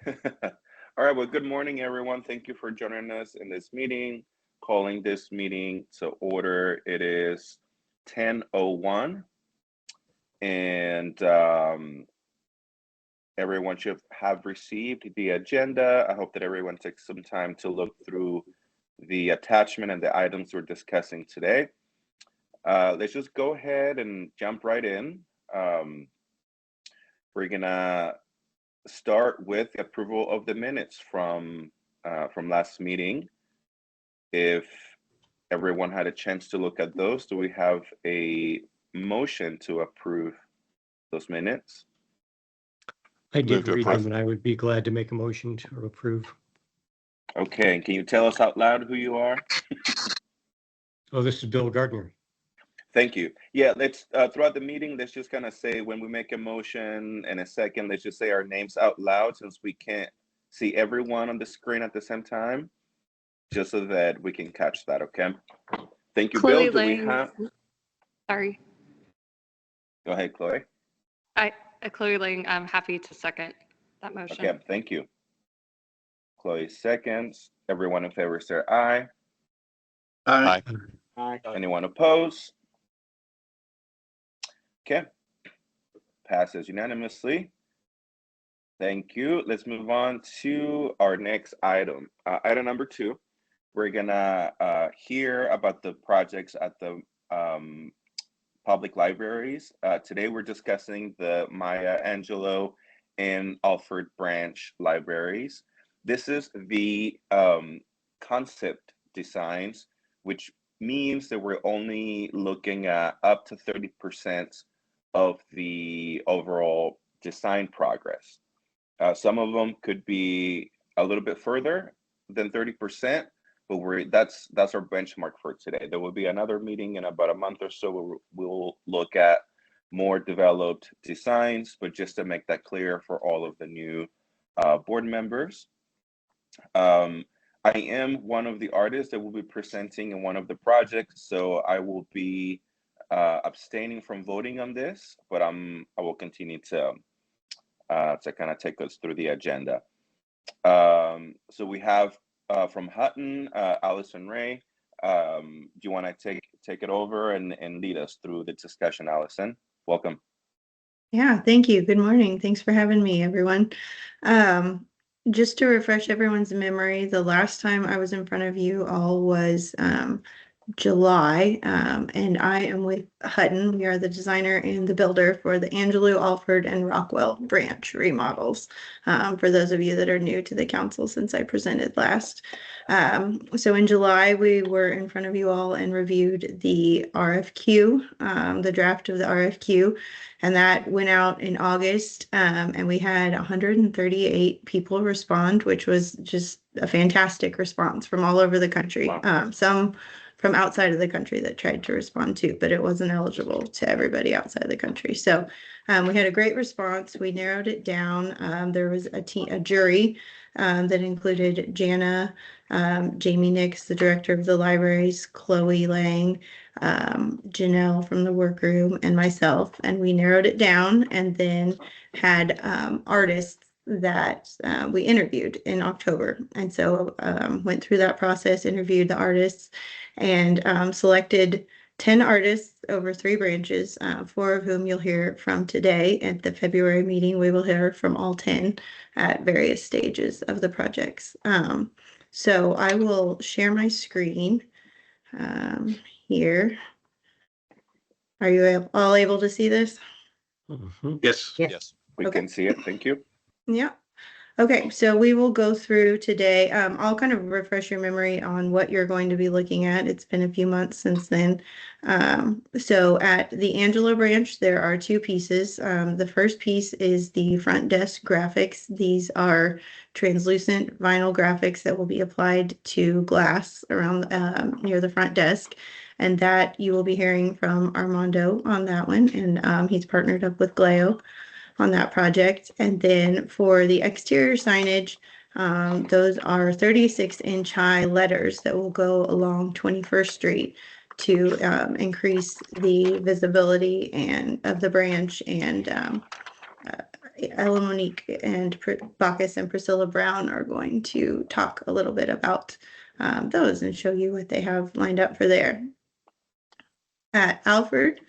All right, well, good morning, everyone. Thank you for joining us in this meeting, calling this meeting to order. It is 10:01, and everyone should have received the agenda. I hope that everyone takes some time to look through the attachment and the items we're discussing today. Let's just go ahead and jump right in. We're gonna start with the approval of the minutes from last meeting. If everyone had a chance to look at those, do we have a motion to approve those minutes? I did read them, and I would be glad to make a motion to approve. Okay, and can you tell us out loud who you are? Oh, this is Bill Gardner. Thank you. Yeah, let's throughout the meeting, let's just kind of say when we make a motion in a second, let's just say our names out loud since we can't see everyone on the screen at the same time, just so that we can catch that, okay? Thank you, Chloe Bill. Do we Lang. have... Sorry. Go ahead, Chloe. Chloe Lang, I'm happy to second that motion. Okay, thank you. Chloe seconds. Everyone in favor say aye. Aye. Aye. Anyone opposed? Okay, passes unanimously. Thank you. Let's move on to our next item. Item number 2, we're gonna hear about the projects at the public libraries. Today we're discussing the Maya Angelou and Alfred Branch libraries. This is the concept designs, which means that we're only looking at up to 30% of the overall design progress. Some of them could be a little bit further than 30%, but that's our benchmark for today. There will be another meeting in about a month or so where we'll look at more developed designs, but just to make that clear for all of the new board members. I am one of the artists that will be presenting in one of the projects, so I will be abstaining from voting on this, but I will continue to kind of take us through the agenda. So we have from Hutton, Allison Ray. Do you want to take it over and lead us through the discussion, Allison? Welcome. Yeah, thank you. Good morning. Thanks for having me, everyone. Just to refresh everyone's memory, the last time I was in front of you all was July, and I am with Hutton. We are the designer and the builder for the Angelou, Alfred, and Rockwell Branch remodels, for those of you that are new to the council since I presented last. So in July, we were in front of you all and reviewed the RFQ, the draft of the RFQ, and that went out in August, and we had 138 people respond, which was just a fantastic response from all over the country. Wow. Some from outside of the country that tried to respond to, but it wasn't eligible to everybody outside of the country. So we had a great response. We narrowed it down. There was a jury that included Jana, Jamie Nix, the director of the libraries, Chloe Lang, Janelle from the workroom, and myself. And we narrowed it down and then had artists that we interviewed in October. And so went through that process, interviewed the artists, and selected 10 artists over 3 branches, 4 of whom you'll hear from today. At the February meeting, we will hear from all 10 at various stages of the projects. So I will share my screen here. Are you all able to see this? Mhm. Yes. Yes. We Okay. can see it. Thank you. Yeah. Okay, so we will go through today. I'll kind of refresh your memory on what you're going to be looking at. It's been a few months since then. So at the Angelou branch, there are 2 pieces. The first piece is the front desk graphics. These are translucent vinyl graphics that will be applied to glass around near the front desk. And that you will be hearing from Armando on that one. And he's partnered up with Gleo on that project. And then for the exterior signage, those are 36-inch high letters that will go along 21st Street to increase the visibility of the branch and Ella Monique and Bacchus and Priscilla Brown are going to talk a little bit about those and show you what they have lined up for there. At Alfred,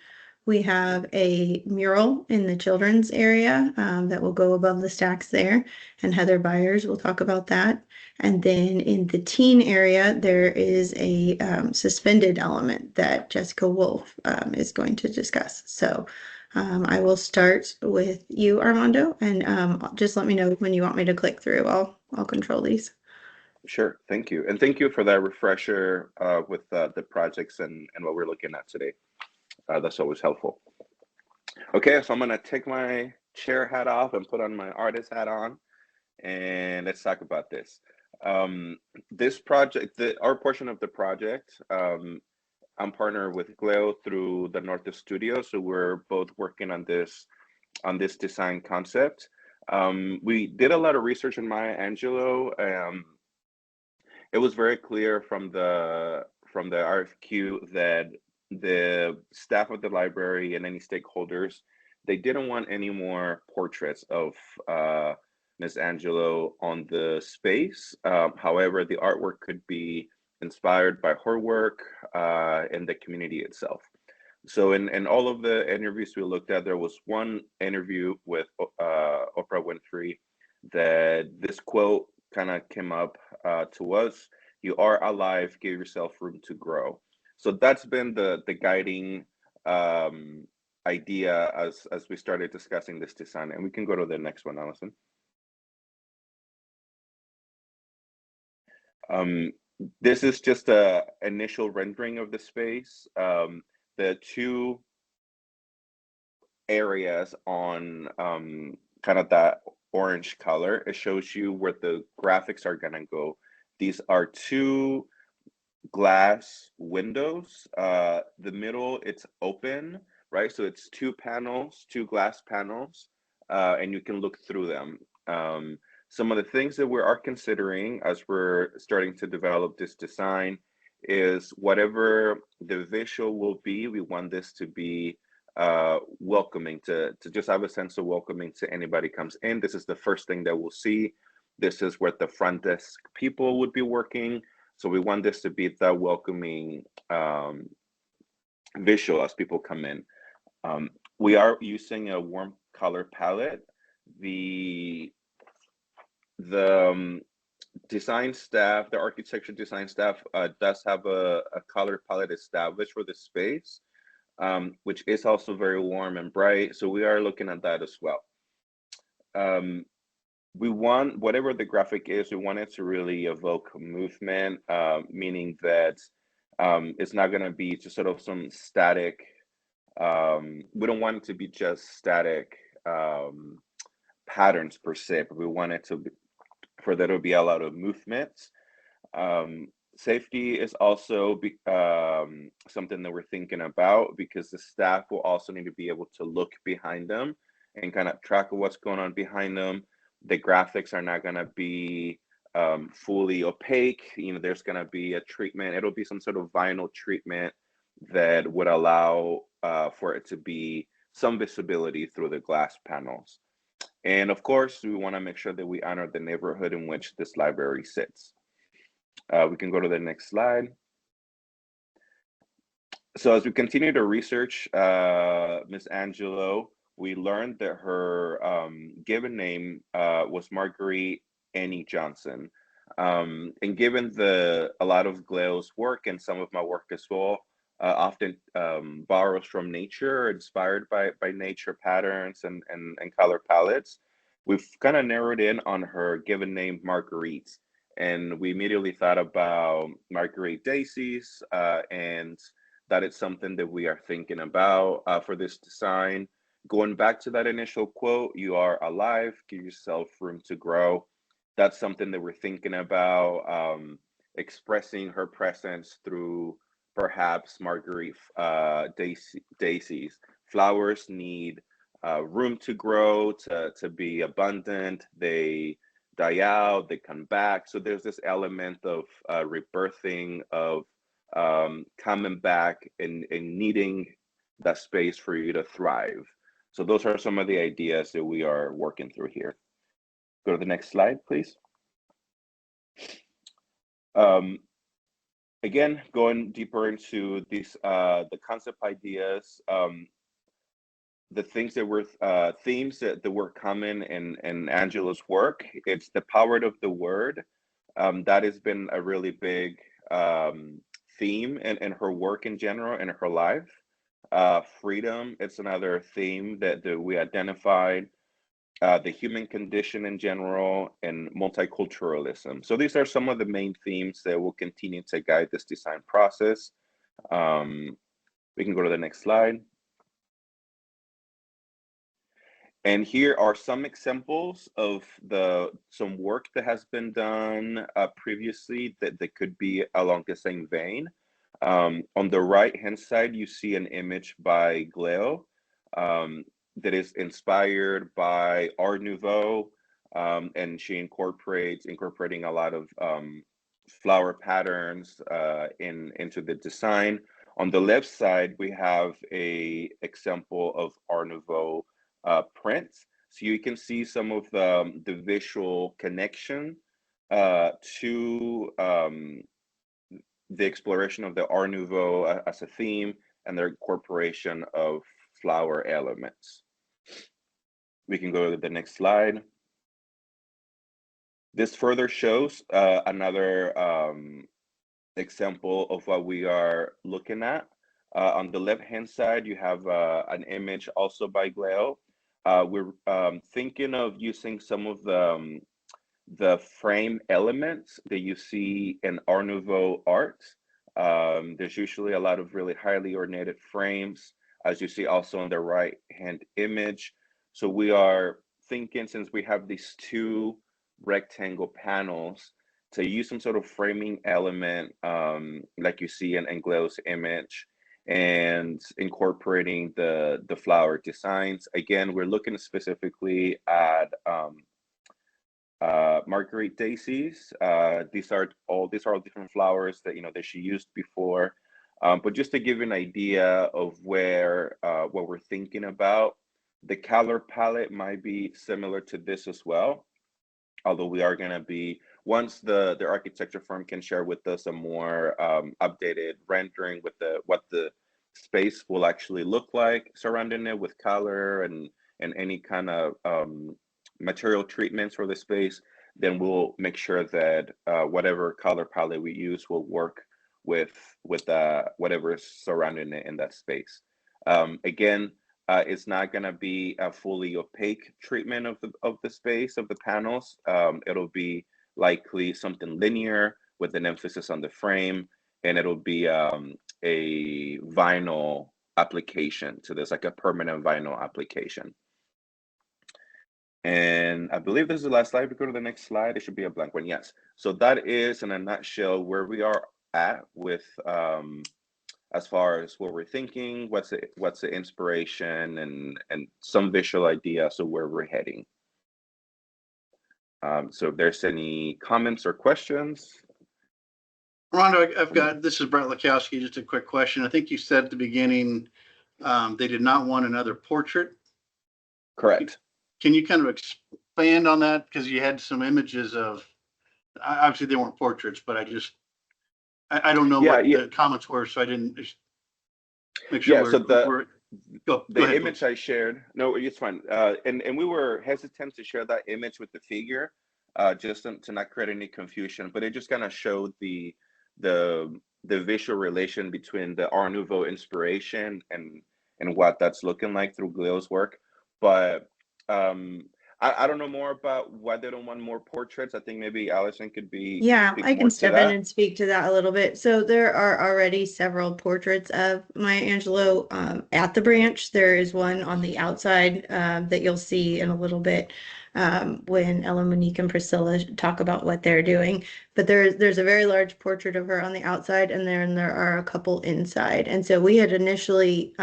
we have a mural in the children's area that will go above the stacks there, and Heather Byers will talk about that. And then in the teen area, there is a suspended element that Jessica Wolf is going to discuss. So I will start with you, Armando, and just let me know when you want me to click through. I'll control these. Sure, thank you. And thank you for that refresher with the projects and what we're looking at today. That's always helpful. Okay, so I'm gonna take my chair hat off and put on my artist hat on, and let's talk about this. This project, our portion of the project, I'm partnered with Gleo through the North Studio, so we're both working on this design concept. We did a lot of research on Maya Angelou. It was very clear from the RFQ that the staff of the library and any stakeholders, they didn't want any more portraits of Ms. Angelou on the space. However, the artwork could be inspired by her work and the community itself. So in all of the interviews we looked at, there was one interview with Oprah Winfrey that this quote kind of came up to us: "You are alive, give yourself room to grow." So that's been the guiding idea as we started discussing this design. And we can go to the next one, Allison. This is just a initial rendering of the space. The two areas on kind of that orange color, it shows you where the graphics are gonna go. These are two glass windows. The middle, it's open, right? So it's two panels, two glass panels, and you can look through them. Some of the things that we are considering as we're starting to develop this design is whatever the visual will be, we want this to be welcoming, to just have a sense of welcoming to anybody comes in. This is the first thing that we'll see. This is where the front desk people would be working. So we want this to be the welcoming visual as people come in. We are using a warm color palette. The design staff, the architecture design staff does have a color palette established for the space, which is also very warm and bright. So we are looking at that as well. We want, whatever the graphic is, we want it to really evoke movement, meaning that it's not going to be just sort of some static, we don't want it to be just static patterns per se, but we want it to be, for there to be a lot of movement. Safety is also something that we're thinking about, because the staff will also need to be able to look behind them and kind of track of what's going on behind them. The graphics are not going to be fully opaque. You know, there's going to be a treatment. It'll be some sort of vinyl treatment that would allow for it to be some visibility through the glass panels. And of course, we want to make sure that we honor the neighborhood in which this library sits. We can go to the next slide. So as we continue to research Ms. Angelou, we learned that her given name was Marguerite Annie Johnson. And given a lot of Gleo's work and some of my work as well, often borrows from nature, inspired by nature patterns and color palettes, we've kind of narrowed in on her given name, Marguerite. And we immediately thought about Marguerite daisies, and that it's something that we are thinking about for this design. Going back to that initial quote, "You are alive, give yourself room to grow." That's something that we're thinking about, expressing her presence through perhaps Marguerite daisies. Flowers need room to grow, to be abundant. They die out, they come back. So there's this element of rebirthing, of coming back and needing that space for you to thrive. So those are some of the ideas that we are working through here. Go to the next slide, please. Again, going deeper into these the concept ideas, the things that were themes that were common in Angela's work. It's the power of the word. That has been a really big theme in her work in general, in her life. Freedom, it's another theme that we identified. The human condition in general, and multiculturalism. So these are some of the main themes that will continue to guide this design process. We can go to the next slide. And here are some examples of some work that has been done previously that could be along the same vein. On the right-hand side, you see an image by Gleo that is inspired by Art Nouveau, and she incorporating a lot of flower patterns into the design. On the left side, we have a example of Art Nouveau prints. So you can see some of the visual connection to the exploration of the Art Nouveau as a theme and their incorporation of flower elements. We can go to the next slide. This further shows another example of what we are looking at. On the left-hand side, you have an image also by Gleo. We're thinking of using some of the frame elements that you see in Art Nouveau art. There's usually a lot of really highly ornated frames, as you see also on the right-hand image. So we are thinking, since we have these two rectangle panels, to use some sort of framing element, like you see in Gleo's image, and incorporating the flower designs. Again, we're looking specifically at Marguerite daisies. These are all different flowers that that she used before. But just to give you an idea of where what we're thinking about, the color palette might be similar to this as well. Although we are going to be, once the architecture firm can share with us a more updated rendering with what the space will actually look like surrounding it with color and any kind of material treatments for the space, then we'll make sure that whatever color palette we use will work with whatever is surrounding it in that space. Again, it's not going to be a fully opaque treatment of the space of the panels. It'll be likely something linear with an emphasis on the frame, and it'll be a vinyl application to this, like a permanent vinyl application. And I believe this is the last slide. We go to the next slide. It should be a blank one. Yes. So that is, in a nutshell, where we are at with as far as what we're thinking, what's the inspiration, and some visual ideas of where we're heading. So if there's any comments or questions. Rondo, I've got, this is Brett Lakowski, just a quick question. I think you said at the beginning they did not want another portrait. Correct. Can you kind of expand on that? Because you had some images of, obviously they weren't portraits, but I don't know what the comments were, so I didn't make sure. Yeah, so go the ahead, image please. I shared, no, it's fine. And we were hesitant to share that image with the figure, just to not create any confusion, but it just kind of showed the visual relation between the Art Nouveau inspiration and what that's looking like through Gleo's work. But I don't know more about why they don't want more portraits. I think maybe Allison could be. Yeah, I can step in and speak to that a little bit. So there are already several portraits of Maya Angelou at the branch. There is one on the outside that you'll see in a little bit when Ellen, Monique, and Priscilla talk about what they're doing. But there's a very large portrait of her on the outside, and then there are a couple inside. And so we had initially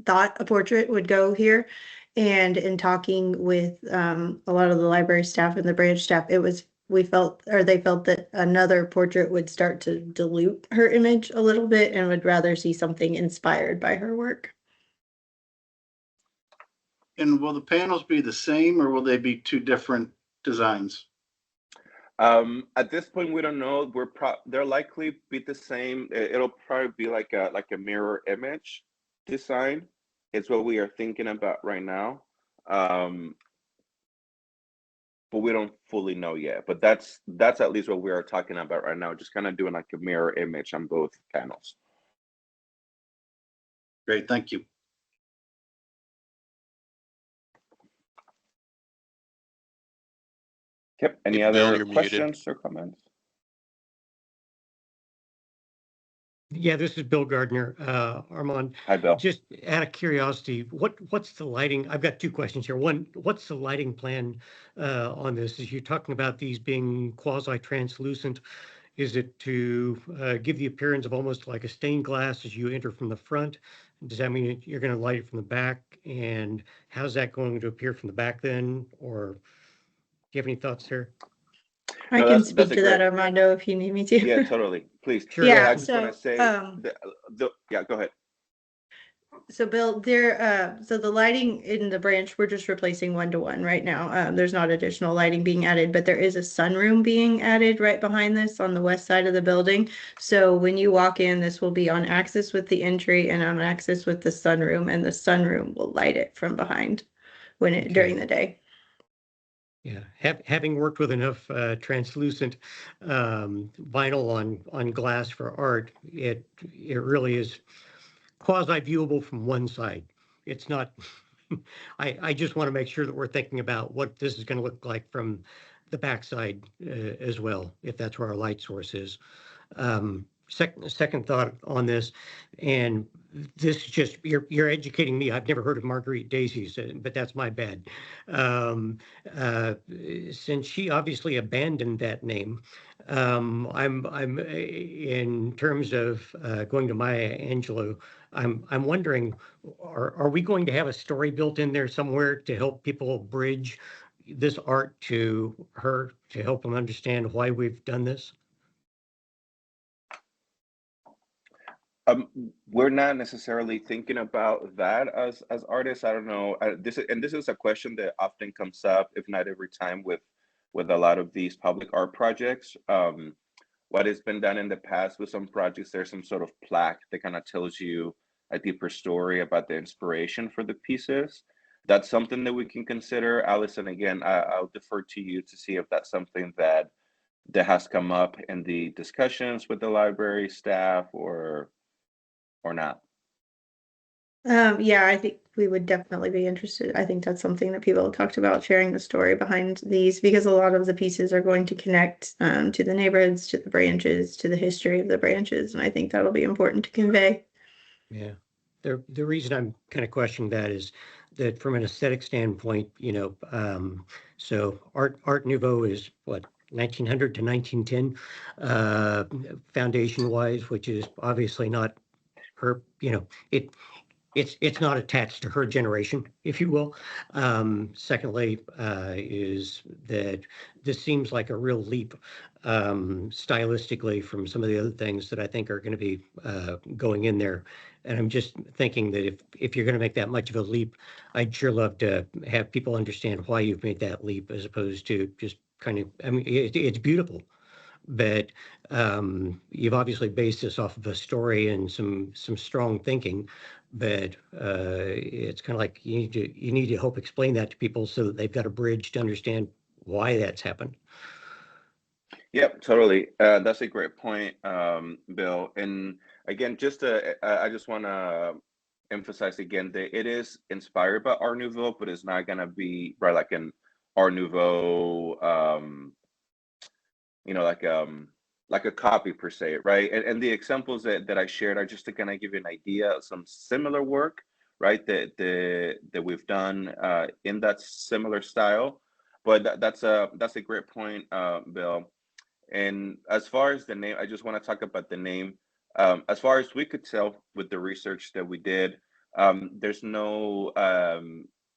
thought a portrait would go here. And in talking with a lot of the library staff and the branch staff, they felt that another portrait would start to dilute her image a little bit and would rather see something inspired by her work. And will the panels be the same or will they be two different designs? At this point, we don't know. They'll likely be the same. It'll probably be like a mirror image design. It's what we are thinking about right now. But we don't fully know yet. But that's at least what we are talking about right now. Just kind of doing like a mirror image on both panels. Great, thank you. Yep. Any Bill, other you're muted. questions or comments? Yeah, this is Bill Gardner. Armand, Hi, Bill. just out of curiosity, what's the lighting? I've got two questions here. One, what's the lighting plan on this? Is you're talking about these being quasi-translucent? Is it to give the appearance of almost like a stained glass as you enter from the front? Does that mean you're going to light it from the back? And how's that going to appear from the back then? Or do you have any thoughts there? I No, can that's speak a to that, great. Armando, if you need me to. Yeah, totally. Please. Sure. Yeah, Yeah, I just want to so, say. Yeah, go ahead. So Bill, so the lighting in the branch, we're just replacing 1-to-1 right now. There's not additional lighting being added, but there is a sunroom being added right behind this on the west side of the building. So when you walk in, this will be on axis with the entry and on axis with the sunroom, and the sunroom will light it from behind during the day. Yeah, having worked with enough translucent vinyl on glass for art, it really is quasi-viewable from one side. It's not. I just want to make sure that we're thinking about what this is going to look like from the backside as well, if that's where our light source is. Second thought on this, and this is just you're educating me. I've never heard of Marguerite Daisies, but that's my bad. Since she obviously abandoned that name, I'm in terms of going to Maya Angelou. I'm wondering, are we going to have a story built in there somewhere to help people bridge this art to her to help them understand why we've done this? We're not necessarily thinking about that as artists. I don't know. This is a question that often comes up, if not every time, with a lot of these public art projects. What has been done in the past with some projects, there's some sort of plaque that kind of tells you a deeper story about the inspiration for the pieces. That's something that we can consider. Allison, again, I'll defer to you to see if that's something that has come up in the discussions with the library staff or not. Yeah, I think we would definitely be interested. I think that's something that people have talked about, sharing the story behind these, because a lot of the pieces are going to connect to the neighborhoods, to the branches, to the history of the branches, and I think that'll be important to convey. Yeah. The reason I'm kind of questioning that is that from an aesthetic standpoint, so Art Nouveau is what, 1900 to 1910, foundation wise, which is obviously not her, it's not attached to her generation, if you will. Secondly, is that this seems like a real leap stylistically from some of the other things that I think are going to be going in there. And I'm just thinking that if you're going to make that much of a leap, I'd sure love to have people understand why you've made that leap, as opposed to just kind of, I mean, it's beautiful, but you've obviously based this off of a story and some strong thinking. But it's kind of like you need to help explain that to people so that they've got a bridge to understand why that's happened. Yep, totally. That's a great point, Bill. And again, I just want to emphasize again that it is inspired by Art Nouveau, but it's not gonna be right like an Art Nouveau, like a copy per se, right? And the examples that I shared are just to kind of give you an idea of some similar work, right? That we've done in that similar style. But that's a great point, Bill. And as far as the name, I just want to talk about the name. As far as we could tell with the research that we did, there's no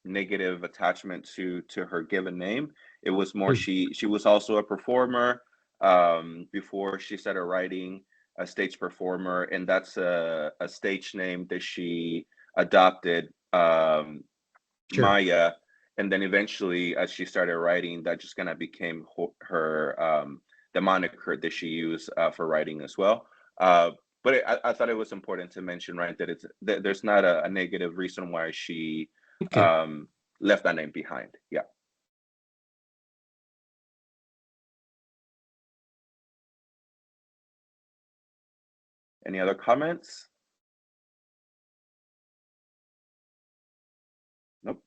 negative attachment to her given name. It was more she was also a performer before she started writing, a stage performer, and that's a stage name that she adopted Sure. Maya, and then eventually, as she started writing, that just kind of became her the moniker that she used for writing as well. But I thought it was important to mention, right, that there's not a negative reason why she Okay. left that name behind. Yeah. Any other comments? Nope.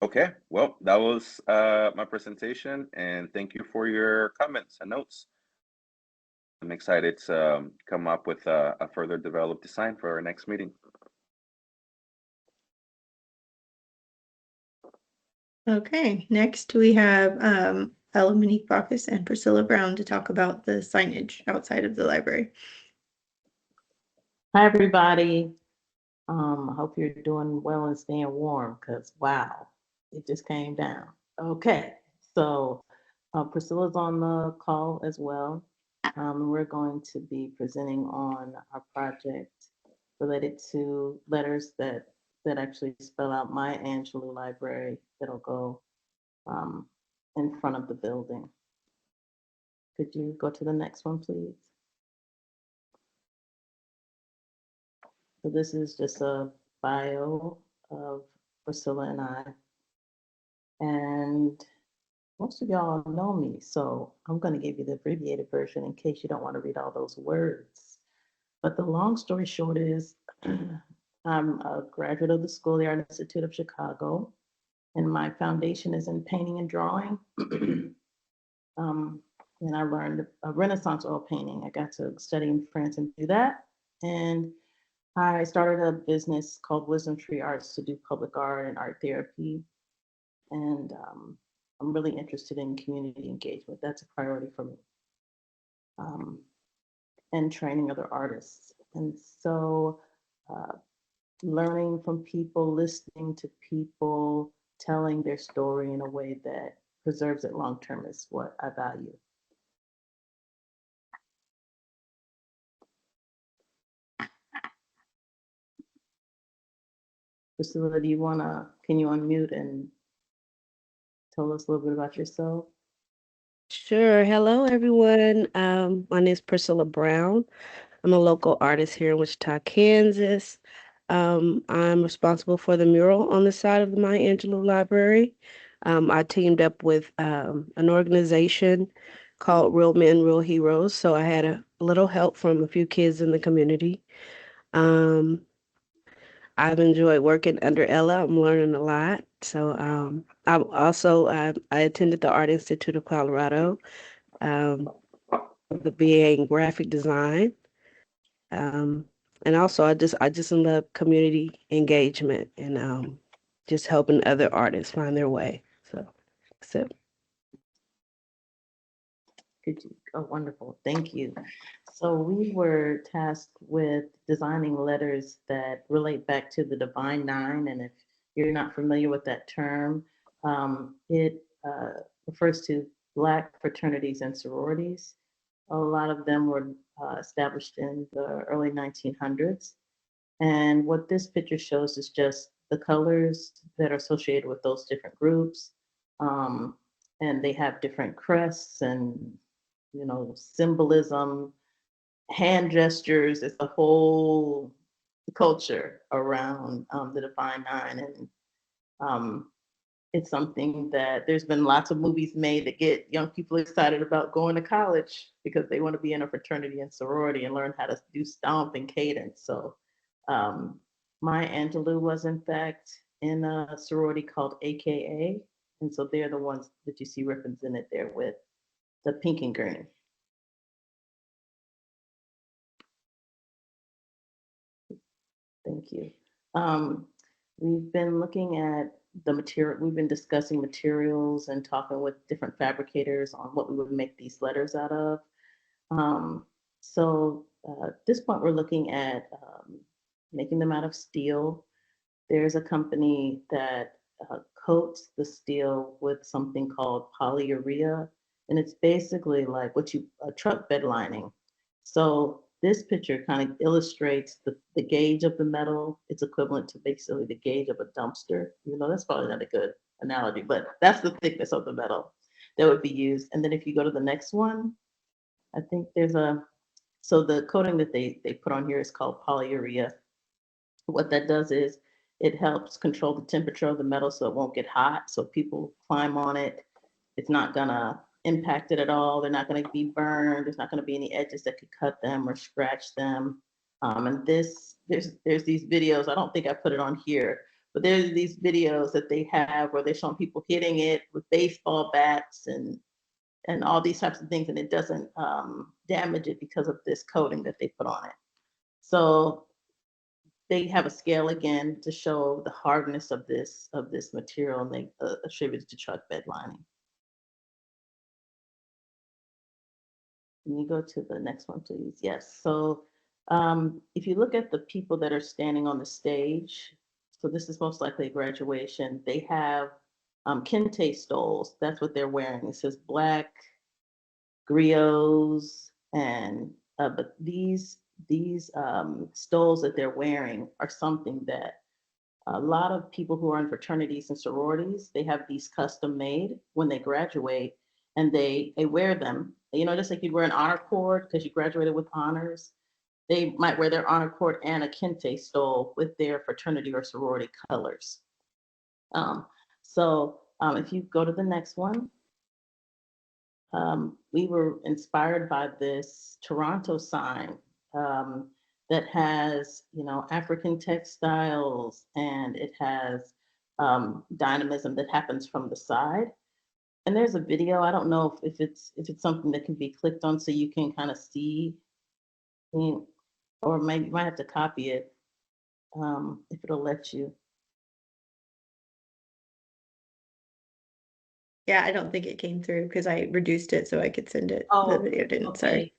Okay, well, that was my presentation, and thank you for your comments and notes. I'm excited to come up with a further developed design for our next meeting. Okay, next we have Ella Monique Bacchus and Priscilla Brown to talk about the signage outside of the library. Hi, everybody. I hope you're doing well and staying warm because wow, it just came down. Okay, so Priscilla's on the call as well. We're going to be presenting on our project related to letters that actually spell out Maya Angelou Library that'll go in front of the building. Could you go to the next one, please? So this is just a bio of Priscilla and I. And most of y'all know me, so I'm going to give you the abbreviated version in case you don't want to read all those words. But the long story short is I'm a graduate of the School of the Art Institute of Chicago, and my foundation is in painting and drawing. And I learned a Renaissance oil painting. I got to study in France and do that. And I started a business called Wisdom Tree Arts to do public art and art therapy. And I'm really interested in community engagement. That's a priority for me. And training other artists. And so learning from people, listening to people, telling their story in a way that preserves it long-term is what I value. Priscilla, can you unmute and tell us a little bit about yourself? Sure. Hello, everyone. My name is Priscilla Brown. I'm a local artist here in Wichita, Kansas. I'm responsible for the mural on the side of the Maya Angelou Library. I teamed up with an organization called Real Men, Real Heroes. So I had a little help from a few kids in the community. I've enjoyed working under Ella. I'm learning a lot. So I'm also, I attended the Art Institute of Colorado, the BA in graphic design. And also I just love community engagement and just helping other artists find their way. So Oh, wonderful. Thank you. So we were tasked with designing letters that relate back to the Divine Nine. And if you're not familiar with that term, it refers to Black fraternities and sororities. A lot of them were established in the early 1900s. And what this picture shows is just the colors that are associated with those different groups. And they have different crests and symbolism, hand gestures. It's a whole culture around the Divine Nine. And it's something that there's been lots of movies made that get young people excited about going to college because they want to be in a fraternity and sorority and learn how to do stomp and cadence. So Maya Angelou was in fact in a sorority called AKA. And so they're the ones that you see represented there with the pink and green. Thank you. We've been looking at the material, we've been discussing materials and talking with different fabricators on what we would make these letters out of. At this point, we're looking at making them out of steel. There's a company that coats the steel with something called polyurea, and it's basically like a truck bed lining. So this picture kind of illustrates the gauge of the metal. It's equivalent to basically the gauge of a dumpster, even though that's probably not a good analogy, but that's the thickness of the metal that would be used. And then if you go to the next one, I think so the coating that they put on here is called polyurea. What that does is it helps control the temperature of the metal so it won't get hot. So people climb on it, it's not gonna impact it at all. They're not gonna be burned. There's not gonna be any edges that could cut them or scratch them. And there's these videos. I don't think I put it on here, but there's these videos that they have where they're showing people hitting it with baseball bats and all these types of things, and it doesn't damage it because of this coating that they put on it. So they have a scale again to show the hardness of this material, and they attribute it to truck bed lining. Can you go to the next one, please? Yes. So if you look at the people that are standing on the stage, so this is most likely a graduation, they have kente stoles. That's what they're wearing. It says black griots, and but these stoles that they're wearing are something that a lot of people who are in fraternities and sororities, they have these custom made when they graduate, and they wear them. You know, just like you'd wear an honor cord because you graduated with honors, they might wear their honor cord and a kente stole with their fraternity or sorority colors. If you go to the next one, we were inspired by this Toronto sign that has, you know, African textiles, and it has dynamism that happens from the side. And there's a video. I don't know if it's something that can be clicked on so you can kind of see, or maybe you might have to copy it if it'll let you. Yeah, I don't think it came through because I reduced it so I could send it. Oh, the video didn't. okay. Sorry.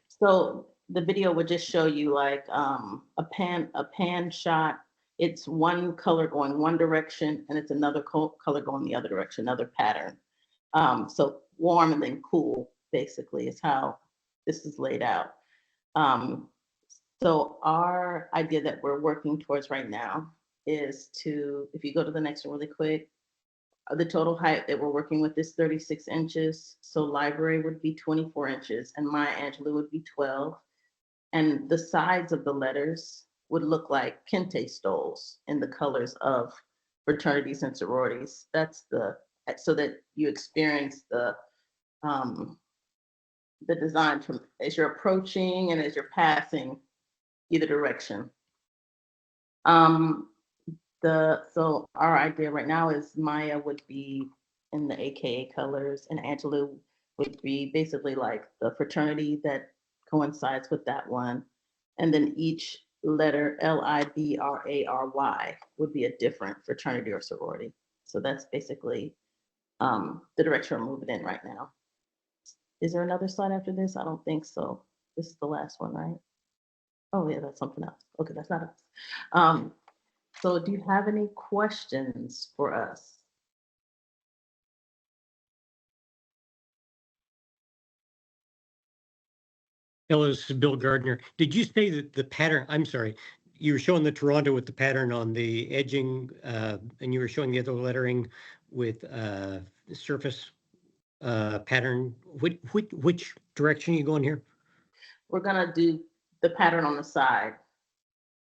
So the video would just show you like a pan shot. It's one color going one direction, and it's another color going the other direction, another pattern. So warm and then cool, basically, is how this is laid out. So our idea that we're working towards right now is to, if you go to the next one really quick, the total height that we're working with is 36 inches. So library would be 24 inches, and Maya Angelou would be 12. And the sides of the letters would look like kente stoles in the colors of fraternities and sororities. That's so that you experience the design from as you're approaching and as you're passing either direction. So our idea right now is Maya would be in the AKA colors, and Angelou would be basically like the fraternity that coincides with that one. And then each letter, LIBRARY, would be a different fraternity or sorority. So that's basically the direction we're moving in right now. Is there another slide after this? I don't think so. This is the last one, right? Oh yeah, that's something else. Okay, that's not us. So do you have any questions for us? Hello, this is Bill Gardner. Did you say that the pattern, I'm sorry, you were showing the Toronto with the pattern on the edging, and you were showing the other lettering with surface pattern. Which direction are you going here? We're gonna do the pattern on the side.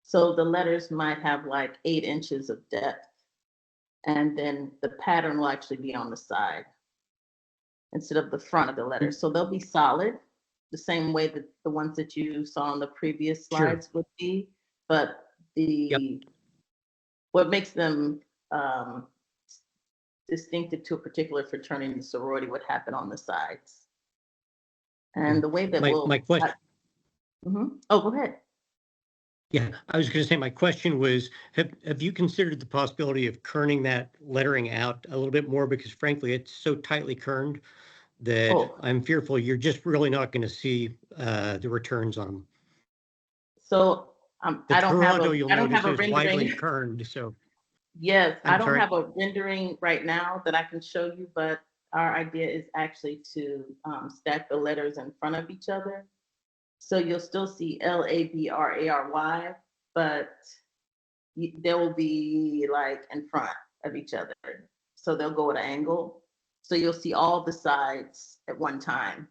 So the letters might have like 8 inches of depth, and then the pattern will actually be on the side instead of the front of the letter. So they'll be solid, the same way that the ones that you saw on the previous slides would be, but what makes them distinctive to a particular fraternity and sorority would happen on the sides. And the way that my question. Oh, go ahead. Yeah, I was going to say my question was, have you considered the possibility of kerning that lettering out a little bit more? Because frankly, it's so tightly kerned that I'm fearful you're just really not going to see the returns on them. So I don't have a rendering. Widely kerned, so. Yes, I don't have a rendering right now that I can show you, but our idea is actually to stack the letters in front of each other. So you'll still see Labray, but they will be like in front of each other. So they'll go at an angle. So you'll see all the sides at one time.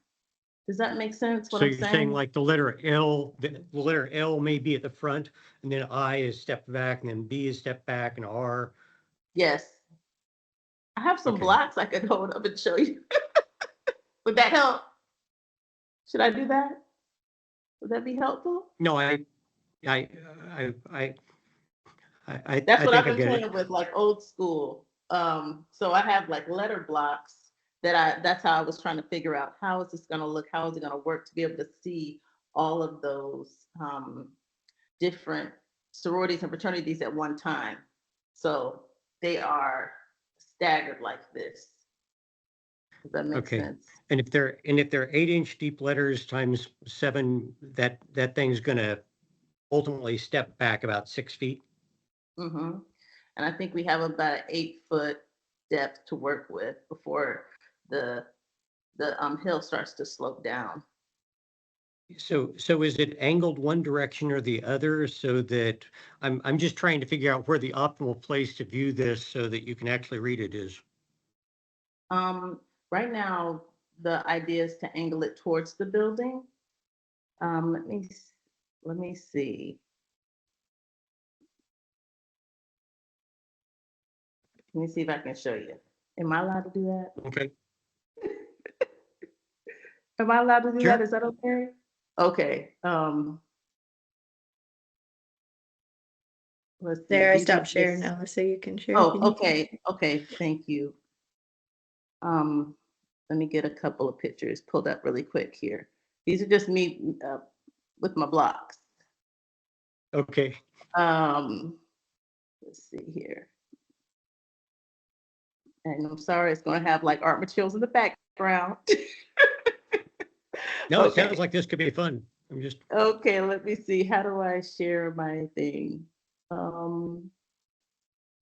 Does that make sense? What So I'm you're saying saying? like the letter L, the letter L may be at the front, and then I is stepped back, and then B is stepped back, and R. Yes. I have some Okay. blocks I could hold up and show you. Would that help? Should I do that? Would that be helpful? No, I That's what think I've I been get it. playing with, like old school. So I have like letter blocks that's how I was trying to figure out how is this gonna look, how is it gonna work to be able to see all of those different sororities and fraternities at one time. So they are staggered like this. Does that make Okay. sense? And if they're 8-inch deep letters times 7, that thing's gonna ultimately step back about 6 feet. Mm-hmm. And I think we have about an 8-foot depth to work with before the hill starts to slope down. So is it angled one direction or the other, so that I'm just trying to figure out where the optimal place to view this so that you can actually read it is. Right now, the idea is to angle it towards the building. Let me see. Let me see if I can show you. Am I allowed to do that? Okay. Am I allowed to do Sure. that? Is that okay? Okay. Let's see. There, I These are stopped sharing just- now, so you can share. Oh, okay. Okay. Thank you. Let me get a couple of pictures pulled up really quick here. These are just me with my blocks. Okay. Let's see here. And I'm sorry, it's going to have like art materials in the background. No, it Okay. sounds like this could be fun. I'm just Okay, let me see. How do I share my thing?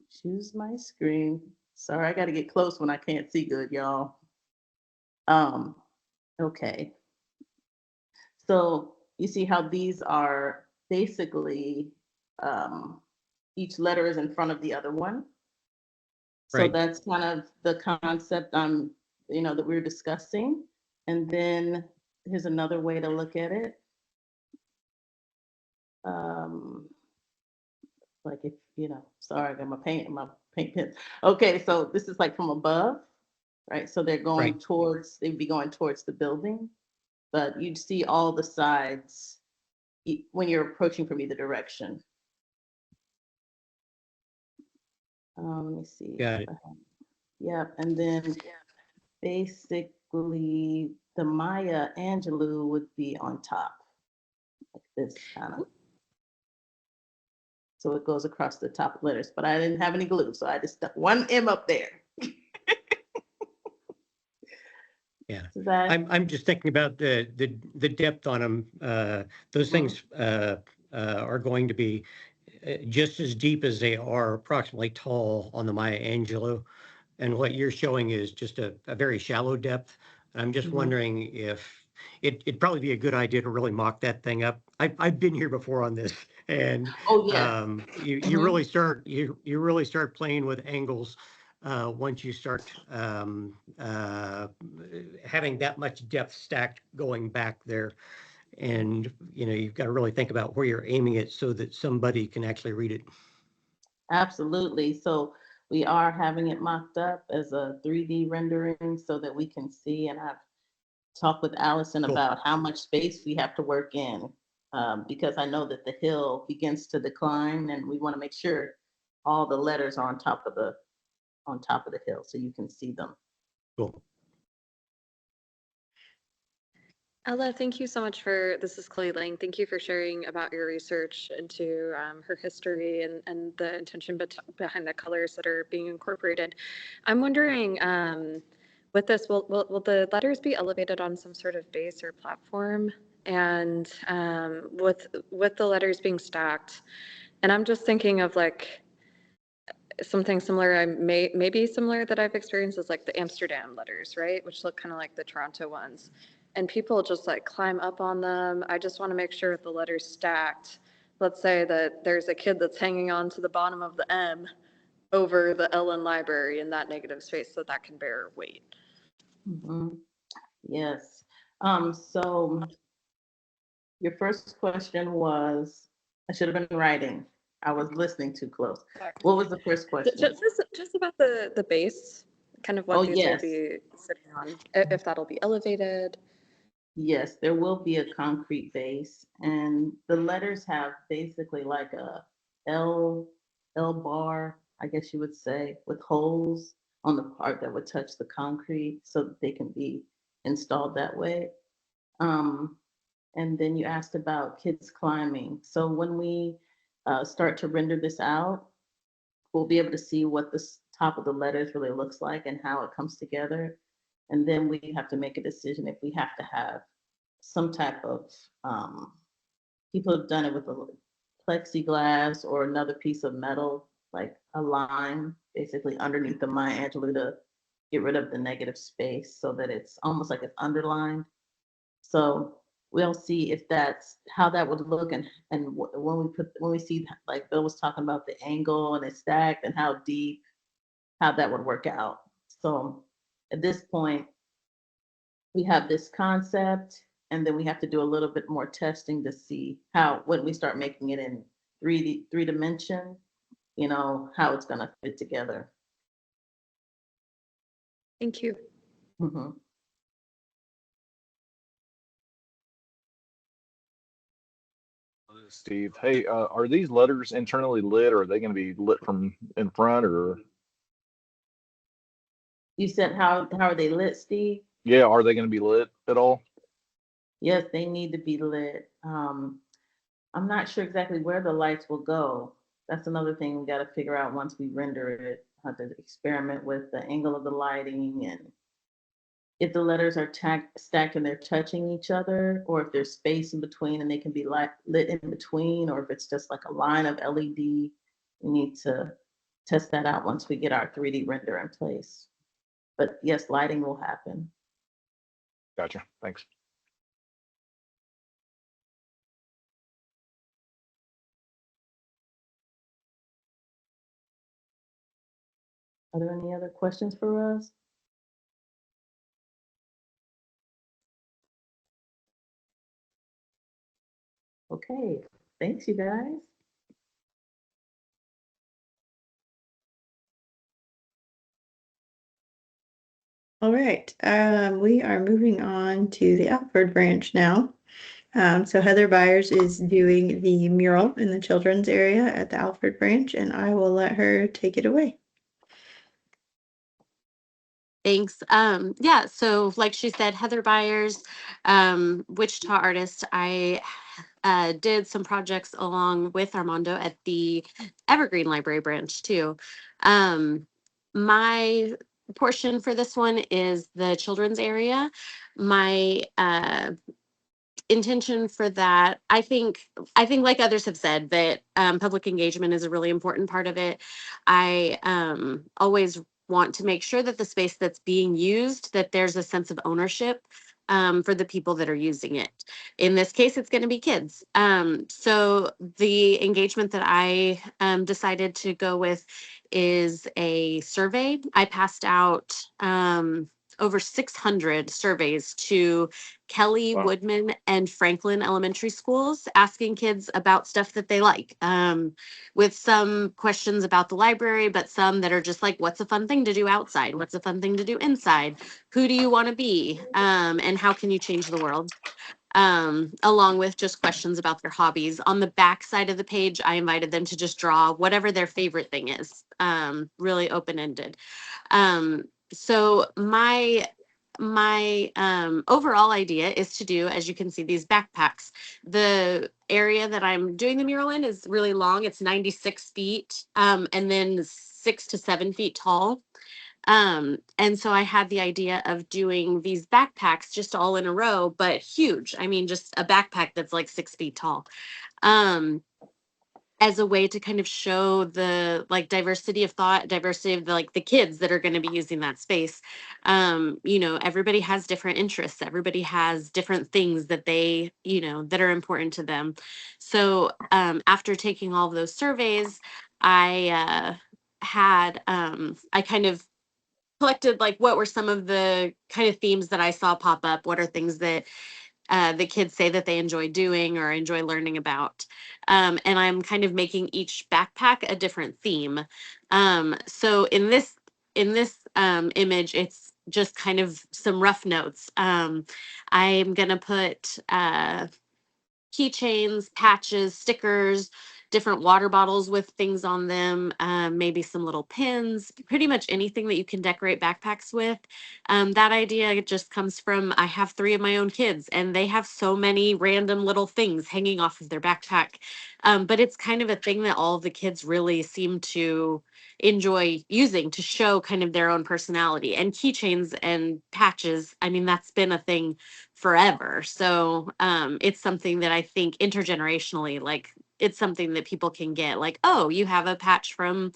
Choose my screen. Sorry, I got to get close when I can't see good, y'all. Okay. So you see how these are basically each letter is in front of the other one. So right. that's kind of the concept that we're discussing. And then here's another way to look at it. Like if, sorry, I got my paint pen. Okay, so this is like from above, right? So they're going Right. they'd be going towards the building, but you'd see all the sides when you're approaching from either direction. Let me see. Got it. Yeah, and then basically the Maya Angelou would be on top, like this kind of. So it goes across the top letters, but I didn't have any glue, so I just stuck one M up there. Yeah. That, I'm just thinking about the depth on them. Those things are going to be just as deep as they are approximately tall on the Maya Angelou. And what you're showing is just a very shallow depth. I'm just wondering if it'd probably be a good idea to really mock that thing up. I've been here before on this, and oh yeah. you really start playing with angles once you start having that much depth stacked going back there. And you've got to really think about where you're aiming it so that somebody can actually read it. Absolutely. So we are having it mocked up as a 3D rendering so that we can see, and I've talked with Allison about how much space we have to work in, because I know that the hill begins to decline and we want to make sure all the letters are on top of the hill so you can see them. Cool. Ella, thank you so much this is Chloe Lang. Thank you for sharing about your research into her history and the intention behind the colors that are being incorporated. I'm wondering, with this, will the letters be elevated on some sort of base or platform? And with the letters being stacked, and I'm just thinking of like something similar, maybe similar that I've experienced is like the Amsterdam letters, right? Which look kind of like the Toronto ones. and people just like climb up on them. I just want to make sure the letter's stacked. Let's say that there's a kid that's hanging on to the bottom of the M over the L in library in that negative space, so that can bear weight. Yes. So your first question was, I should have been writing. I was listening too close. What was the first question? Just about the base, kind of what these yes. will be sitting on, if that'll be elevated. Yes, there will be a concrete base, and the letters have basically like a L bar, I guess you would say, with holes on the part that would touch the concrete so that they can be installed that way. And then you asked about kids climbing. So when we start to render this out, we'll be able to see what the top of the letters really looks like and how it comes together. And then we have to make a decision if we have to have some type of, people have done it with a plexiglass or another piece of metal, like a line basically underneath the Maya Angelou to get rid of the negative space so that it's almost like it's underlined. So we'll see if that's how that would look, and when we see, like Bill was talking about the angle and it's stacked and how deep, how that would work out. So at this point, we have this concept, and then we have to do a little bit more testing to see how, when we start making it in three dimension, how it's going to fit together. Thank you. Steve, hey, are these letters internally lit, or are they going to be lit from in front, or? You said how are they lit, Steve? Yeah, are they going to be lit at all? Yes, they need to be lit. I'm not sure exactly where the lights will go. That's another thing we got to figure out once we render it. Have to experiment with the angle of the lighting, and if the letters are stacked and they're touching each other, or if there's space in between and they can be lit in between, or if it's just like a line of LED. We need to test that out once we get our 3D render in place. But yes, lighting will happen. Gotcha. Thanks. Are there any other questions for us? Okay, thanks you guys. All right, we are moving on to the Alfred branch now. So Heather Byers is doing the mural in the children's area at the Alfred branch, and I will let her take it away. Thanks. Yeah, so like she said, Heather Byers, Wichita artist. I did some projects along with Armando at the Evergreen Library branch too. My portion for this one is the children's area. My intention for that, I think like others have said, that public engagement is a really important part of it. I always want to make sure that the space that's being used, that there's a sense of ownership for the people that are using it. In this case, it's going to be kids. So the engagement that I decided to go with is a survey. I passed out over 600 surveys to Kelly, Wow. Woodman, and Franklin elementary schools, asking kids about stuff that they like, with some questions about the library, but some that are just like, what's a fun thing to do outside? What's a fun thing to do inside? Who do you want to be? And how can you change the world? Along with just questions about their hobbies. On the back side of the page, I invited them to just draw whatever their favorite thing is, really open-ended. So my overall idea is to do, as you can see, these backpacks. The area that I'm doing the mural in is really long. It's 96 feet, and then 6 to 7 feet tall. And so I had the idea of doing these backpacks just all in a row, but huge. I mean, just a backpack that's like 6 feet tall. as a way to kind of show the like diversity of thought, diversity of the like the kids that are going to be using that space. You know, everybody has different interests, everybody has different things that they, you know, that are important to them. So after taking all of those surveys, I kind of collected like what were some of the kind of themes that I saw pop up, what are things that the kids say that they enjoy doing or enjoy learning about. And I'm kind of making each backpack a different theme. So in this image, it's just kind of some rough notes. I'm gonna put keychains, patches, stickers, different water bottles with things on them, maybe some little pins, pretty much anything that you can decorate backpacks with. That idea just comes from I have 3 of my own kids and they have so many random little things hanging off of their backpack. But it's kind of a thing that all of the kids really seem to enjoy using to show kind of their own personality. And keychains and patches, I mean, that's been a thing forever. So it's something that I think intergenerationally, like it's something that people can get like, oh, you have a patch from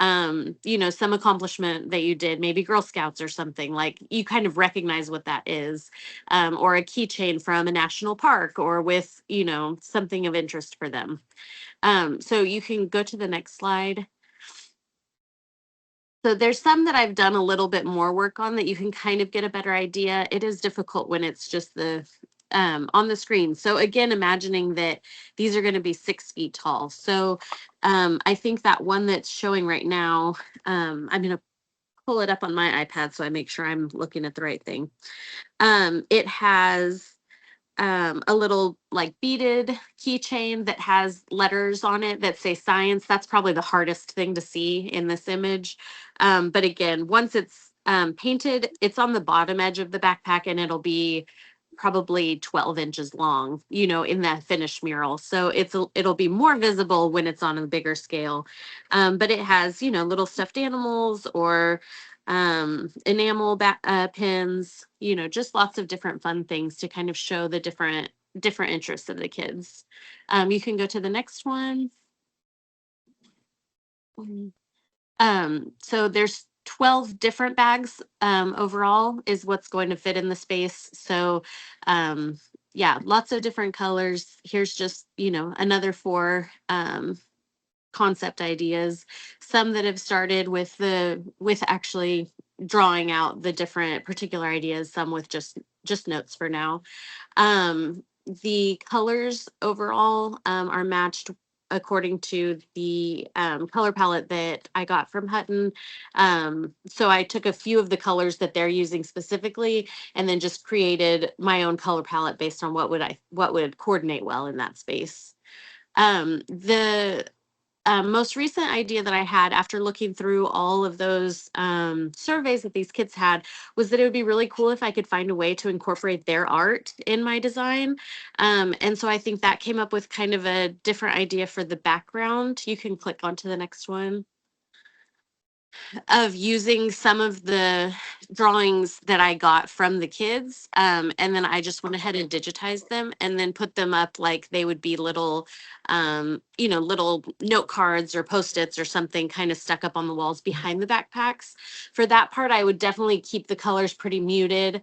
you know, some accomplishment that you did, maybe Girl Scouts or something, like you kind of recognize what that is. Or a keychain from a national park or with, you know, something of interest for them. So you can go to the next slide. So there's some that I've done a little bit more work on that you can kind of get a better idea. It is difficult when it's just the on the screen. So again, imagining that these are going to be 6 feet tall. So I think that one that's showing right now, I'm going to pull it up on my iPad so I make sure I'm looking at the right thing. It has a little like beaded keychain that has letters on it that say science. That's probably the hardest thing to see in this image. But again, once it's painted, it's on the bottom edge of the backpack and it'll be probably 12 inches long, you know, in that finished mural. So it'll be more visible when it's on a bigger scale. But it has, you know, little stuffed animals or enamel pins, you know, just lots of different fun things to kind of show the different interests of the kids. You can go to the next one. So there's 12 different bags overall is what's going to fit in the space. So yeah, lots of different colors. Here's just, you know, another 4 concept ideas, some that have started with actually drawing out the different particular ideas, some with just notes for now. The colors overall are matched according to the color palette that I got from Hutton. So I took a few of the colors that they're using specifically and then just created my own color palette based on what would coordinate well in that space. The most recent idea that I had after looking through all of those surveys that these kids had was that it would be really cool if I could find a way to incorporate their art in my design. And so I think that came up with kind of a different idea for the background. You can click onto the next one. Of using some of the drawings that I got from the kids. And then I just went ahead and digitized them and then put them up like they would be little, you know, little note cards or Post-its or something kind of stuck up on the walls behind the backpacks. For that part, I would definitely keep the colors pretty muted,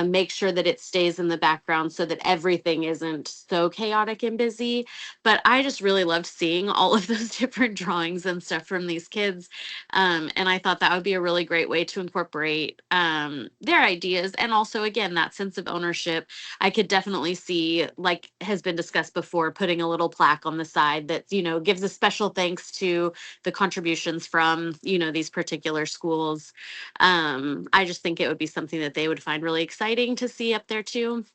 make sure that it stays in the background so that everything isn't so chaotic and busy. But I just really loved seeing all of those different drawings and stuff from these kids. And I thought that would be a really great way to incorporate their ideas. And also, again, that sense of ownership. I could definitely see, like has been discussed before, putting a little plaque on the side that, you know, gives a special thanks to the contributions from, you know, these particular schools. I just think it would be something that they would find really exciting to see up there too.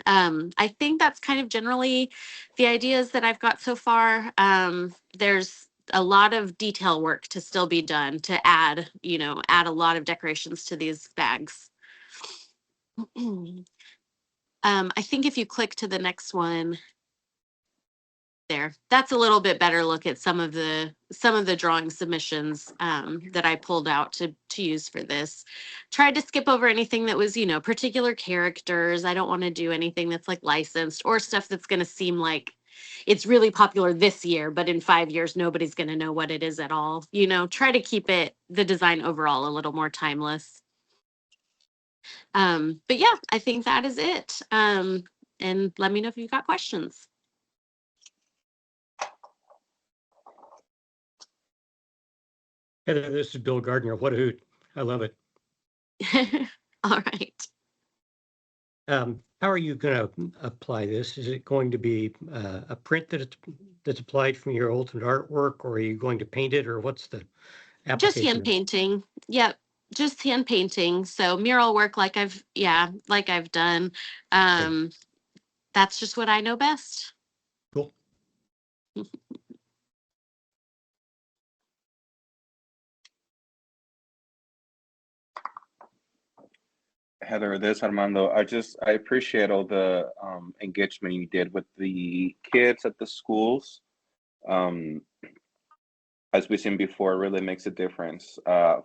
I think that's kind of generally the ideas that I've got so far. There's a lot of detail work to still be done to add, you know, add a lot of decorations to these bags. I think if you click to the next one, there, that's a little bit better look at some of the drawing submissions that I pulled out to use for this. Tried to skip over anything that was, you know, particular characters. I don't want to do anything that's like licensed or stuff that's going to seem like it's really popular this year, but in 5 years, nobody's going to know what it is at all. You know, try to keep the design overall, a little more timeless. But yeah, I think that is it. And let me know if you've got questions. Heather, this is Bill Gardner. What a hoot. I love it. All right. How are you going to apply this? Is it going to be a print that's applied from your ultimate artwork, or are you going to paint it, or what's the application? Just hand painting. Yep. Just hand painting. So mural work like I've done. That's just what I know best. Cool. Heather, this Armando, I appreciate all the engagement you did with the kids at the schools. As we've seen before, it really makes a difference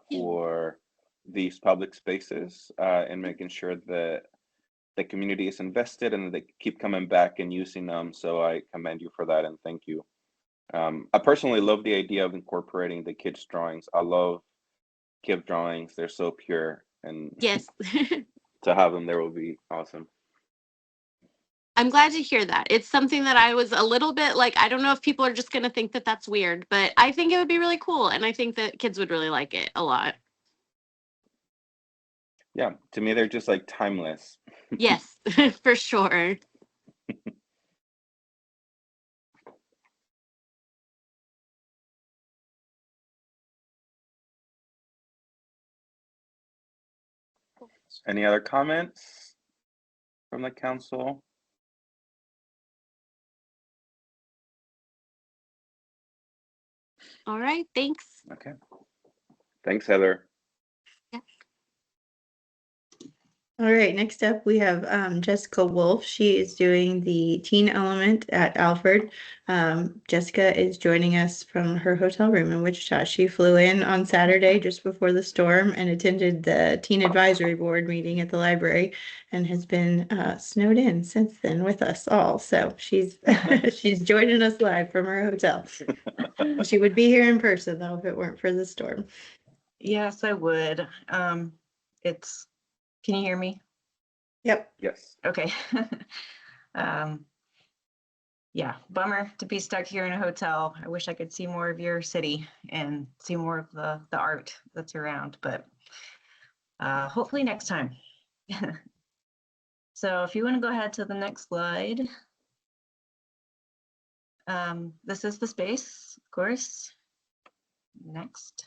for these public spaces and making sure that the community is invested and they keep coming back and using them. So I commend you for that and thank you. I personally love the idea of incorporating the kids' drawings. I love kid drawings. They're so pure, and yes. to have them there will be awesome. I'm glad to hear that. It's something that I was a little bit like, I don't know if people are just going to think that that's weird, but I think it would be really cool. And I think that kids would really like it a lot. Yeah, to me, they're just like timeless. Yes, for sure. Any other comments from the council? All right, thanks. Okay. Thanks, Heather. Yeah. All right, next up we have Jessica Wolf. She is doing the teen element at Alfred. Jessica is joining us from her hotel room in Wichita. She flew in on Saturday just before the storm and attended the teen advisory board meeting at the library and has been snowed in since then with us all. So she's she's joining us live from her hotel. She would be here in person though if it weren't for the storm. Yes, I would. Can you hear me? Yep. Yes. Okay. Yeah, bummer to be stuck here in a hotel. I wish I could see more of your city and see more of the art that's around, but hopefully next time. So if you want to go ahead to the next slide. This is the space, of course. Next.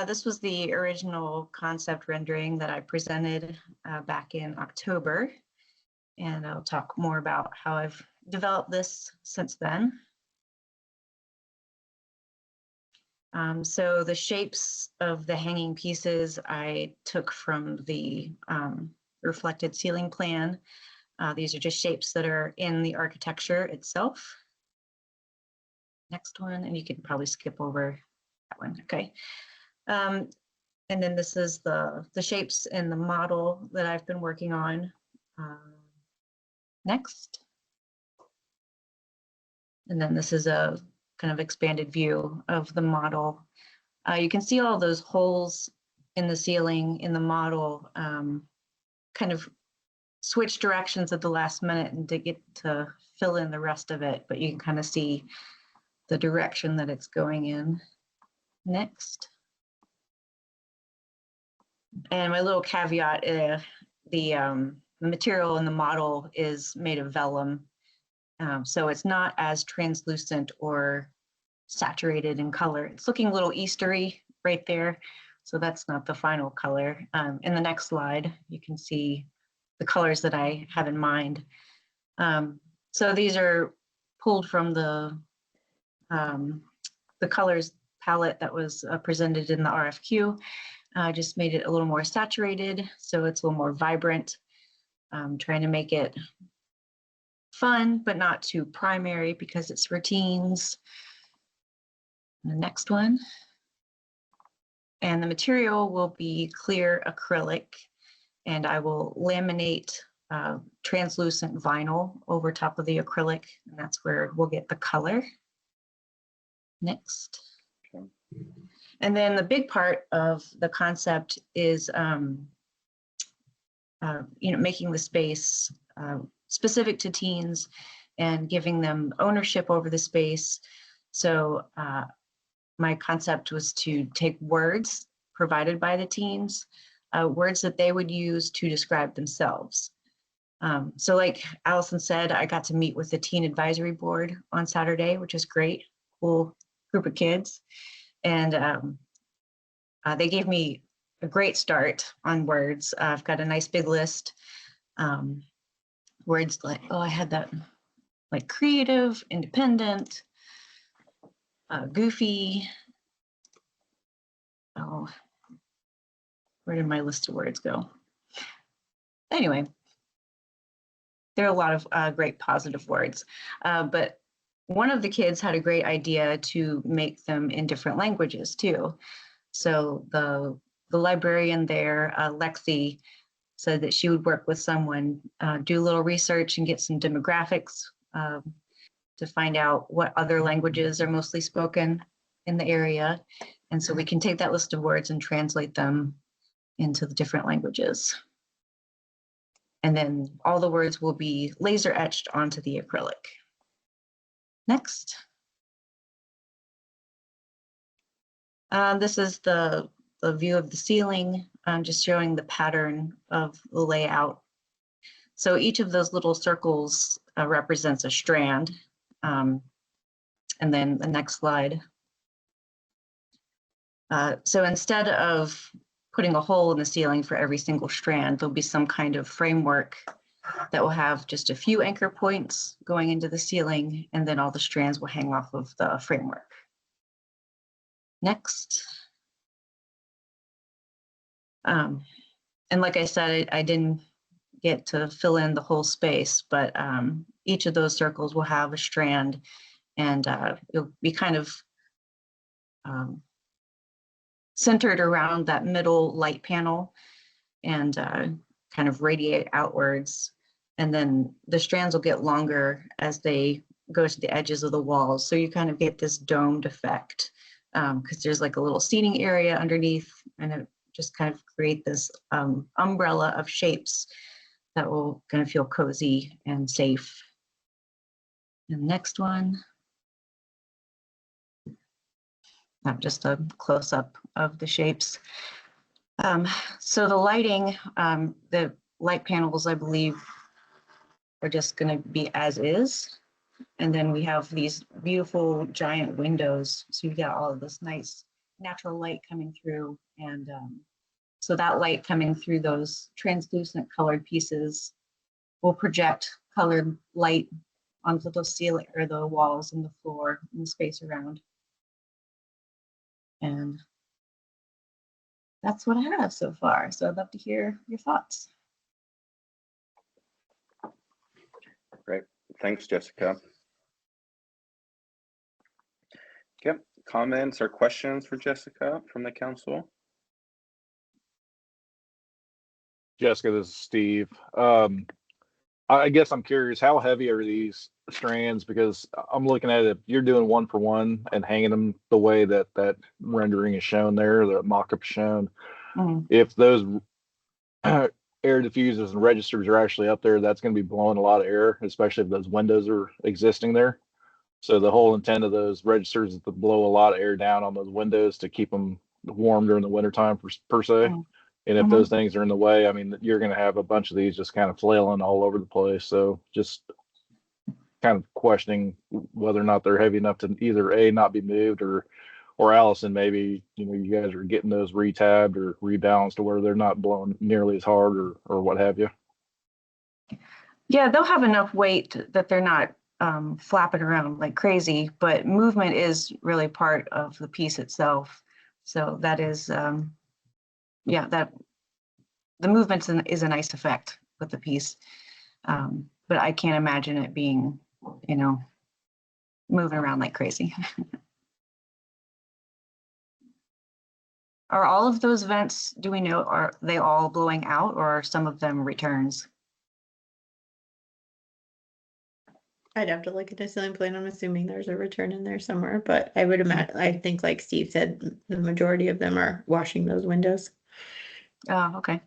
This was the original concept rendering that I presented back in October, and I'll talk more about how I've developed this since then. So the shapes of the hanging pieces I took from the reflected ceiling plan. These are just shapes that are in the architecture itself. Next one, and you can probably skip over that one, okay. And then this is the shapes in the model that I've been working on. Next. And then this is a kind of expanded view of the model. You can see all those holes in the ceiling in the model kind of switch directions at the last minute and to get to fill in the rest of it, but you can kind of see the direction that it's going in. Next. And my little caveat, the material in the model is made of vellum. So it's not as translucent or saturated in color. It's looking a little Eastery right there. So that's not the final color. In the next slide, you can see the colors that I have in mind. So these are pulled from the colors palette that was presented in the RFQ. Just made it a little more saturated, so it's a little more vibrant. Trying to make it fun, but not too primary because it's routines. The next one. And the material will be clear acrylic, and I will laminate translucent vinyl over top of the acrylic, and that's where we'll get the color. Next. Okay. And then the big part of the concept is, making the space specific to teens and giving them ownership over the space. So my concept was to take words provided by the teens, words that they would use to describe themselves. So like Allison said, I got to meet with the Teen Advisory Board on Saturday, which is great, cool group of kids. And they gave me a great start on words. I've got a nice big list. Words like, I had that, like creative, independent, goofy. Oh, where did my list of words go? Anyway, there are a lot of great positive words, but one of the kids had a great idea to make them in different languages too. So the librarian there, Lexi, said that she would work with someone, do a little research and get some demographics to find out what other languages are mostly spoken in the area. And so we can take that list of words and translate them into the different languages. And then all the words will be laser etched onto the acrylic. Next. This is the view of the ceiling, just showing the pattern of the layout. So each of those little circles represents a strand. And then the next slide. So instead of putting a hole in the ceiling for every single strand, there'll be some kind of framework that will have just a few anchor points going into the ceiling, and then all the strands will hang off of the framework. Next. And like I said, I didn't get to fill in the whole space, but each of those circles will have a strand, and it'll be kind of centered around that middle light panel and kind of radiate outwards. And then the strands will get longer as they go to the edges of the walls. So you kind of get this domed effect because there's like a little seating area underneath, and it just kind of create this umbrella of shapes that will kind of feel cozy and safe. And the next one. Just a close-up of the shapes. So the lighting, the light panels, I believe, are just going to be as is. And then we have these beautiful giant windows. So you get all of this nice natural light coming through. And so that light coming through those translucent colored pieces will project colored light onto the ceiling or the walls and the floor and the space around. And that's what I have so far. So I'd love to hear your thoughts. Great. Thanks, Jessica. Okay. Comments or questions for Jessica from the council? Jessica, this is Steve. I guess I'm curious, how heavy are these strands? Because I'm looking at it, you're doing one for one and hanging them the way that that rendering is shown there, the mock-up is shown. If those air diffusers and registers are actually up there, that's going to be blowing a lot of air, especially if those windows are existing there. So the whole intent of those registers is to blow a lot of air down on those windows to keep them warm during the wintertime per se. And if those things are in the way, I mean, you're going to have a bunch of these just kind of flailing all over the place. So just kind of questioning whether or not they're heavy enough to either A, not be moved, or Allison, maybe, you guys are getting those retabbed or rebalanced to where they're not blowing nearly as hard or what have you. Yeah, they'll have enough weight that they're not flapping around like crazy, but movement is really part of the piece itself. So that is, that the movement is a nice effect with the piece. But I can't imagine it being, moving around like crazy. Are all of those vents, do we know, are they all blowing out, or are some of them returns? I'd have to look at the ceiling plan. I'm assuming there's a return in there somewhere, but I would imagine, I think like Steve said, the majority of them are washing those windows. Oh, okay.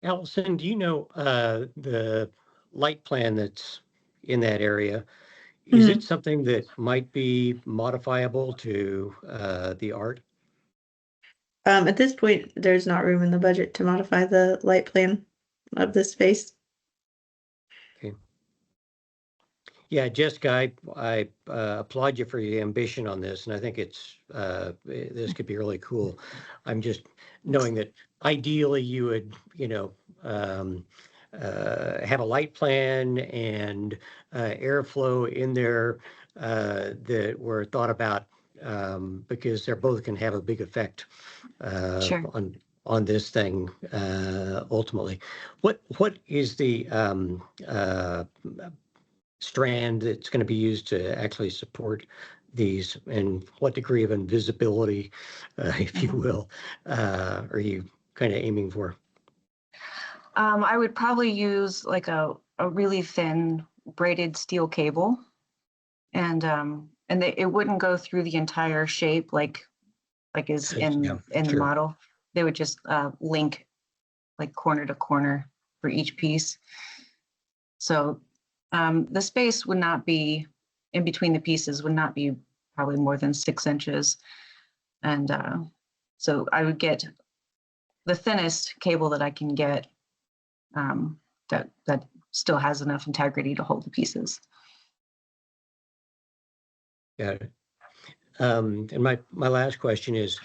Allison, do you know the light plan that's in that area? Is it something that might be modifiable to the art? At this point, there's not room in the budget to modify the light plan of this space. Okay. Yeah, Jessica, I applaud you for your ambition on this, and I think this could be really cool. I'm just knowing that ideally you would, have a light plan and airflow in there that were thought about because they're both can have a big effect Sure. on this thing ultimately. What is the strand that's going to be used to actually support these, and what degree of invisibility, if you will, are you kind of aiming for? I would probably use like a really thin braided steel cable, and it wouldn't go through the entire shape like is in Yeah, the sure. model. They would just link like corner to corner for each piece. So the space would not be in between the pieces would not be probably more than 6 inches. And so I would get the thinnest cable that I can get that still has enough integrity to hold the pieces. Got it. And my last question is,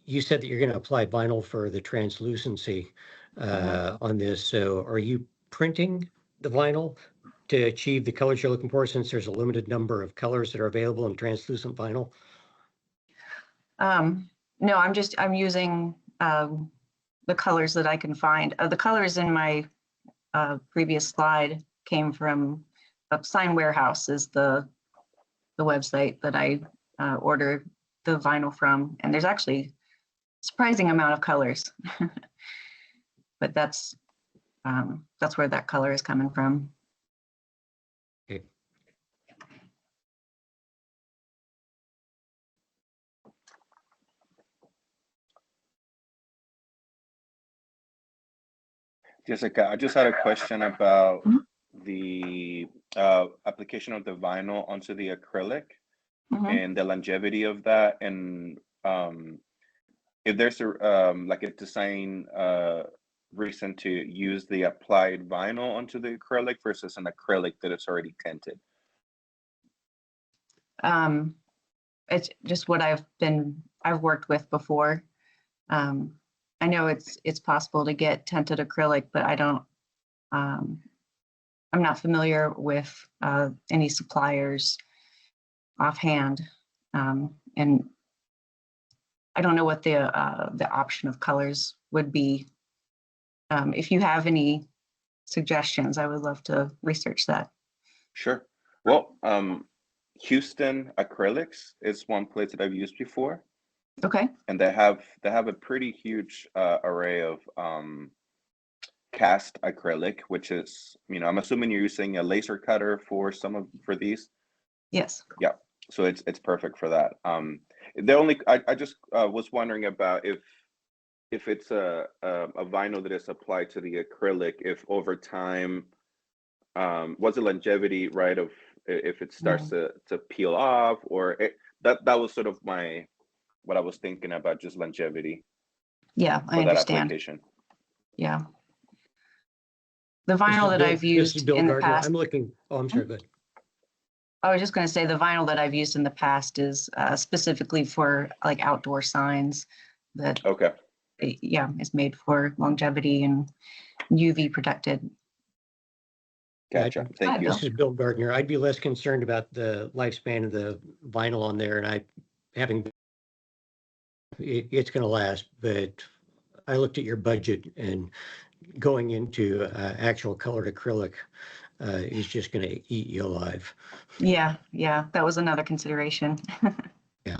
you said that you're going to apply vinyl for the translucency on this. So are you printing the vinyl to achieve the colors you're looking for, since there's a limited number of colors that are available in translucent vinyl? No, I'm using the colors that I can find. The colors in my previous slide came from Sign Warehouse, is the website that I ordered the vinyl from, and there's actually a surprising amount of colors. But that's where that color is coming from. Okay. Jessica, I just had a question about the application of the vinyl onto the acrylic and the longevity of that, and if there's a like a design reason to use the applied vinyl onto the acrylic versus an acrylic that is already tinted. It's just what I've worked with before. I know it's possible to get tinted acrylic, but I don't. I'm not familiar with any suppliers offhand, and I don't know what the option of colors would be. If you have any suggestions, I would love to research that. Sure. Well, Houston Acrylics is one place that I've used before. Okay. And they have a pretty huge array of cast acrylic, which is, I'm assuming you're using a laser cutter for these. Yes. Yeah. So it's perfect for that. I just was wondering about if it's a vinyl that is applied to the acrylic, if over time, what's the longevity, right, of if it starts to peel off, or that was sort of what I was thinking about, just longevity. Yeah, I understand. Application. Yeah. The vinyl that I've used in the past. I'm looking. Oh, I'm sorry. Go ahead. I was just going to say the vinyl that I've used in the past is specifically for like outdoor signs. That okay. Yeah, is made for longevity and UV protected. Gotcha. Thank you. This is Bill Gardner. I'd be less concerned about the lifespan of the vinyl on there, and it's going to last. But I looked at your budget, and going into actual colored acrylic is just going to eat you alive. Yeah, that was another consideration. Yeah.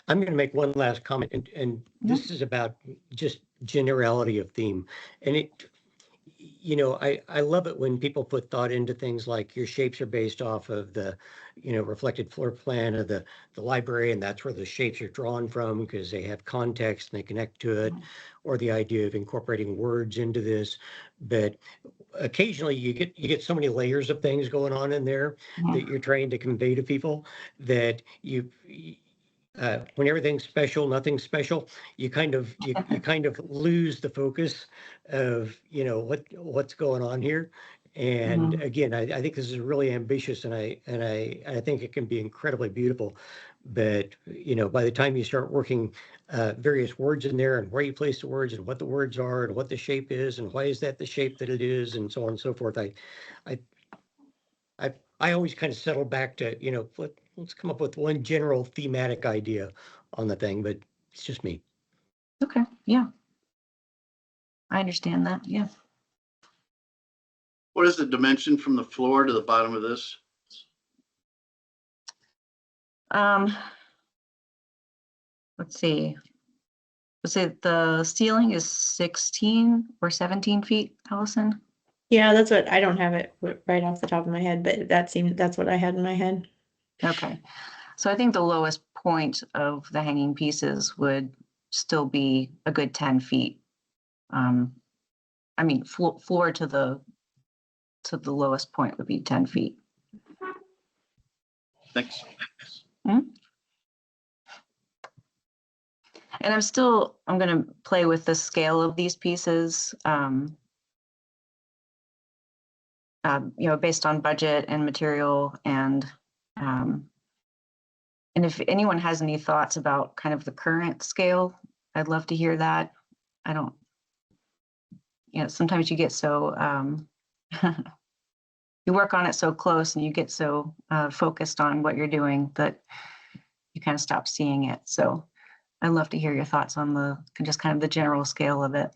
I'm going to make one last comment, and this is about just generality of theme. And you know, I love it when people put thought into things like your shapes are based off of the, you know, reflected floor plan of the library, and that's where the shapes are drawn from because they have context and they connect to it, or the idea of incorporating words into this. But occasionally you get so many layers of things going on in there that you're trying to convey to people that when everything's special, nothing's special. You kind of kind of lose the focus of, you know, what's going on here. And again, I think this is really ambitious, and I think it can be incredibly beautiful. But you know, by the time you start working various words in there, and where you place the words, and what the words are, and what the shape is, and why is that the shape that it is, and so on and so forth, I I I always kind of settle back to, you know, let's come up with one general thematic idea on the thing, but it's just me. Okay, yeah. I understand that, yeah. What is the dimension from the floor to the bottom of this? Let's see. Was it the ceiling is 16 or 17 feet, Allison? Yeah, that's what, I don't have it right off the top of my head, but that's what I had in my head. Okay, so I think the lowest point of the hanging pieces would still be a good 10 feet. I mean, floor to the lowest point would be 10 feet. Thanks. And I'm going to play with the scale of these pieces, you know, based on budget and material. And if anyone has any thoughts about kind of the current scale, I'd love to hear that. I don't, you know, sometimes you get so, you work on it so close and you get so focused on what you're doing that you kind of stop seeing it. So I'd love to hear your thoughts on just kind of the general scale of it.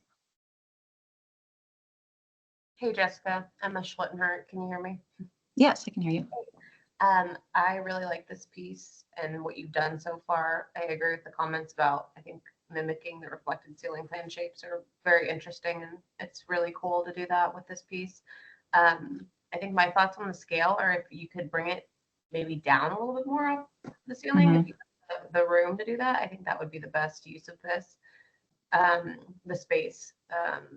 Hey, Jessica, Emma Schlittenhart. Can you hear me? Yes, I can hear you. I really like this piece and what you've done so far. I agree with the comments about, I think, mimicking the reflected ceiling plan shapes are very interesting, and it's really cool to do that with this piece. I think my thoughts on the scale are if you could bring it maybe down a little bit more up the ceiling, if you have the room to do that, I think that would be the best use of this, the space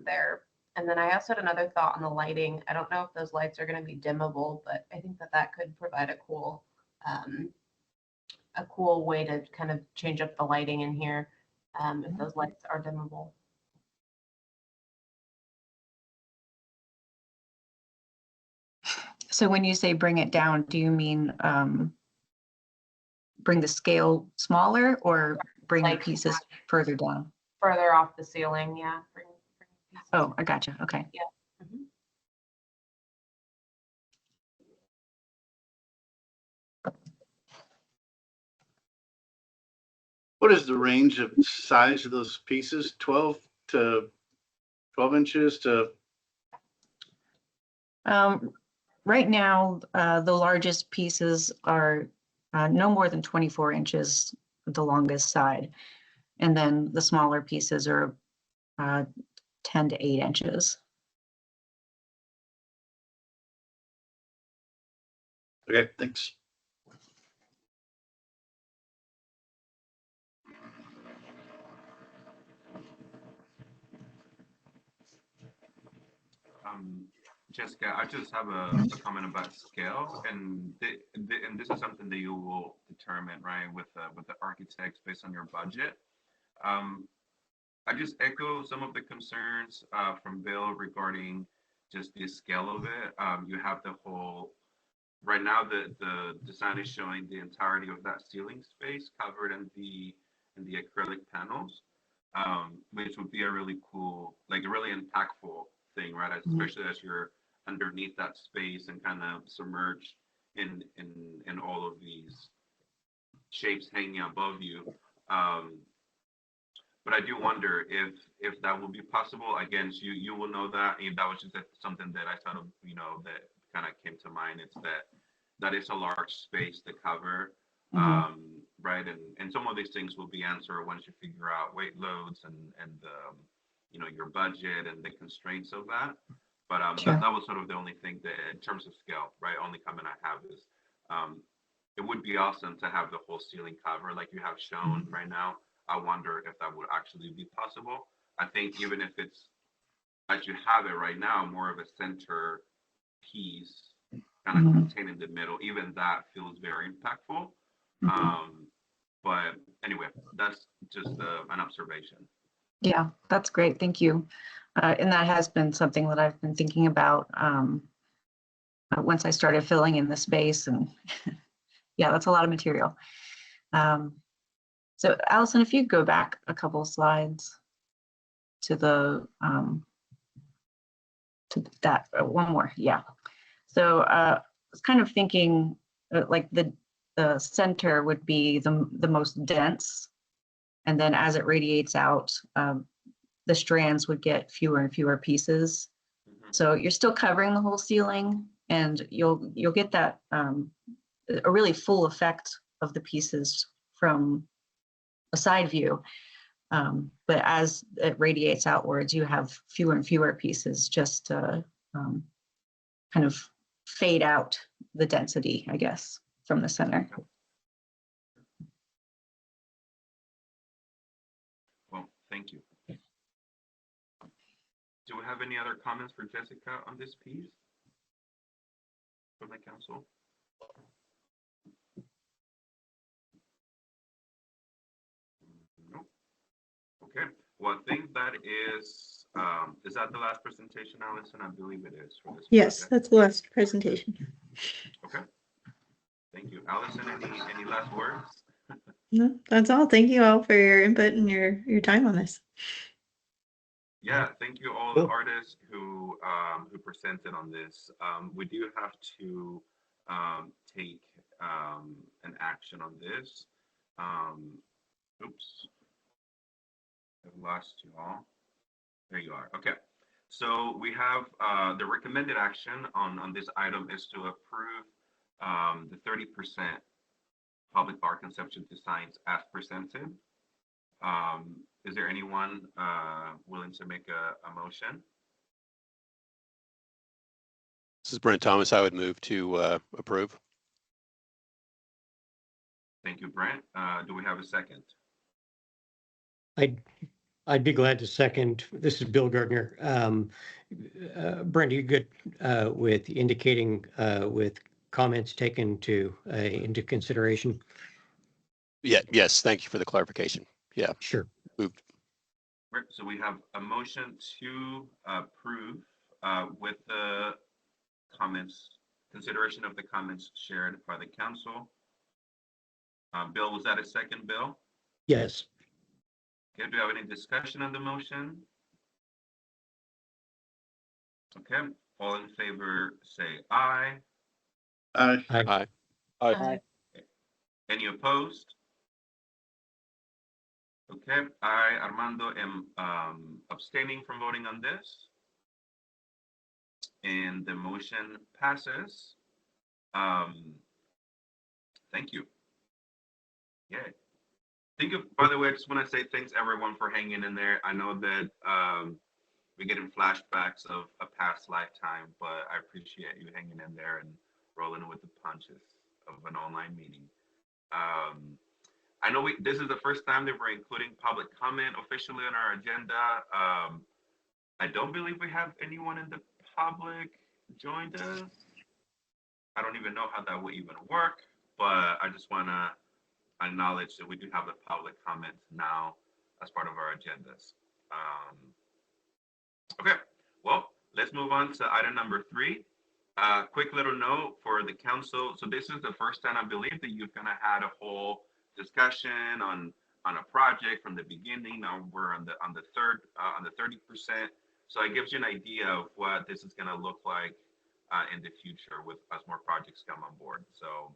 there. And then I also had another thought on the lighting. I don't know if those lights are going to be dimmable, but I think that could provide a cool way to kind of change up the lighting in here, if those lights are dimmable. So when you say bring it down, do you mean bring the scale smaller or bring the pieces further down? Further off the ceiling, yeah. Bring pieces. Oh, I gotcha. Okay. Yeah. What is the range of size of those pieces? 12 to 12 inches to? Right now, the largest pieces are no more than 24 inches, the longest side. And then the smaller pieces are 10 to 8 inches. Okay, thanks. Jessica, I just have a comment about scale, and this is something that you will determine, right, with the architects based on your budget. I just echo some of the concerns from Bill regarding just the scale of it. You have the whole right now the design is showing the entirety of that ceiling space covered in the acrylic panels, which would be a really cool, like a really impactful thing, right? Especially as you're underneath that space and kind of submerged in all of these shapes hanging above you. But I do wonder if that will be possible. Again, you will know that, and that was just something that I thought of, you know, that kind of came to mind. It's that is a large space to cover, right? And some of these things will be answered once you figure out weight loads and your budget and the constraints of that. But Sure. that was sort of the only thing that, in terms of scale, right? Only comment I have is it would be awesome to have the whole ceiling cover like you have shown right now. I wonder if that would actually be possible. I think even if it's as you have it right now, more of a center piece kind of contained in the middle, even that feels very impactful. But anyway, that's just an observation. Yeah, that's great. Thank you. And that has been something that I've been thinking about once I started filling in the space. And yeah, that's a lot of material. So Allison, if you go back a couple of slides to the to that one more, yeah. So I was kind of thinking like the center would be the most dense, and then as it radiates out, the strands would get fewer and fewer pieces. So you're still covering the whole ceiling, and you'll get that a really full effect of the pieces from a side view. But as it radiates outwards, you have fewer and fewer pieces just to kind of fade out the density, I guess, from the center. Well, thank you. Do we have any other comments for Jessica on this piece from the council? No. Okay. Well, I think that is that the last presentation, Allison? I believe it is for this Yes, project. that's the last presentation. Okay. Thank you. Allison, any last words? No, that's all. Thank you all for your input and your time on this. Yeah, thank you all the artists who presented on this. We do have to take an action on this. Oops, I've lost you all. There you are. Okay, so we have the recommended action on this item is to approve the 30% public art conception designs as presented. Is there anyone willing to make a motion? This is Brent Thomas. I would move to approve. Thank you, Brent. Do we have a second? I'd be glad to second. This is Bill Gardner. Brent, are you good with indicating with comments taken into consideration? Yeah. Yes. Thank you for the clarification. Yeah. Sure. Moved. Right, so we have a motion to approve with the comments, consideration of the comments shared by the council. Bill, was that a second, Bill? Yes. Okay, do you have any discussion on the motion? Okay, all in favor say aye. Aye. Aye. Aye. Any opposed? Okay, I, Armando, am abstaining from voting on this. And the motion passes. Thank you. Yeah. By the way, I just want to say thanks everyone for hanging in there. I know that we're getting flashbacks of a past lifetime, but I appreciate you hanging in there and rolling with the punches of an online meeting. I know this is the first time that we're including public comment officially on our agenda. I don't believe we have anyone in the public joined us. I don't even know how that would even work, but I just want to acknowledge that we do have the public comments now as part of our agendas. Okay, well, let's move on to item number 3. Quick little note for the council. So this is the first time I believe that you've kind of had a whole discussion on a project from the beginning. Now we're on the 30%. So it gives you an idea of what this is going to look like in the future with as more projects come on board. So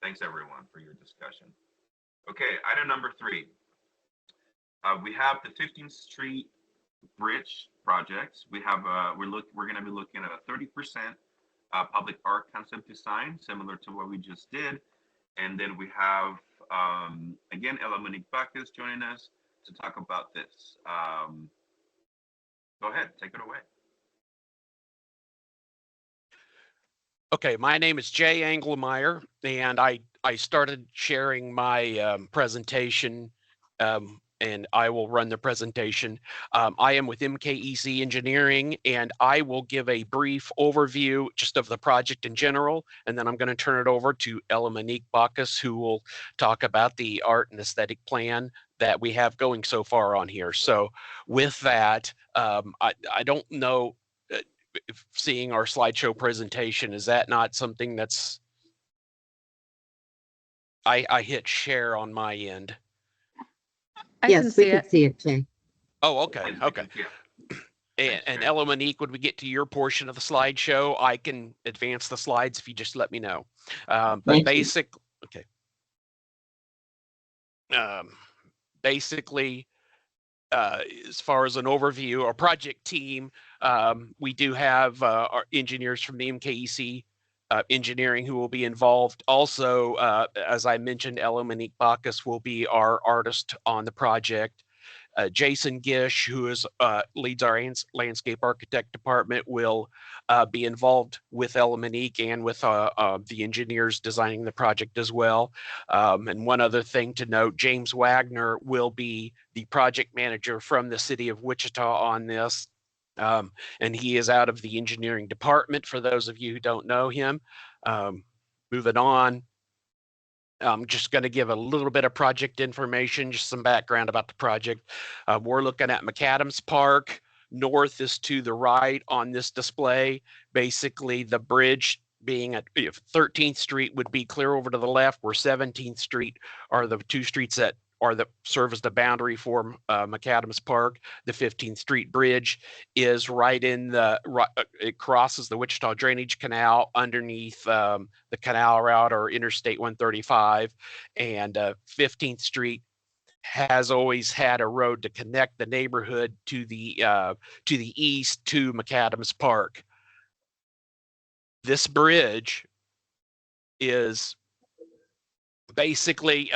thanks everyone for your discussion. Okay, item number 3. We have the 15th Street Bridge project. We have we're going to be looking at a 30% public art concept design, similar to what we just did. And then we have again Ella Monique Bacchus joining us to talk about this. Go ahead, take it away. Okay, my name is Jay Anglemeyer, and I started sharing my presentation, and I will run the presentation. I am with MKEC Engineering, and I will give a brief overview just of the project in general, and then I'm going to turn it over to Ella Monique Bacchus, who will talk about the art and aesthetic plan that we have going so far on here. So with that, I don't know, seeing our slideshow presentation, is that not something that's, I hit share on my end. I can see it. see it, Jay. Oh, okay, okay. And Ella Monique, when we get to your portion of the slideshow, I can advance the slides if you just let me know. But basic, okay. Basically, as far as an overview, our project team, we do have our engineers from the MKEC engineering who will be involved. Also, as I mentioned, Ella Monique Bacchus will be our artist on the project. Jason Gish, who is leads our landscape architect department, will be involved with Ella Monique and with the engineers designing the project as well. And one other thing to note, James Wagner will be the project manager from the city of Wichita on this. And he is out of the engineering department, for those of you who don't know him. Moving on. I'm just going to give a little bit of project information, just some background about the project. We're looking at McAdams Park. North is to the right on this display. Basically, the bridge being at 13th Street would be clear over to the left, where 17th Street are the two streets that serve as the boundary for McAdams Park. The 15th Street Bridge is right in the, it crosses the Wichita Drainage Canal underneath the canal route or Interstate 135. And 15th Street has always had a road to connect the neighborhood to the east to McAdams Park. This bridge is basically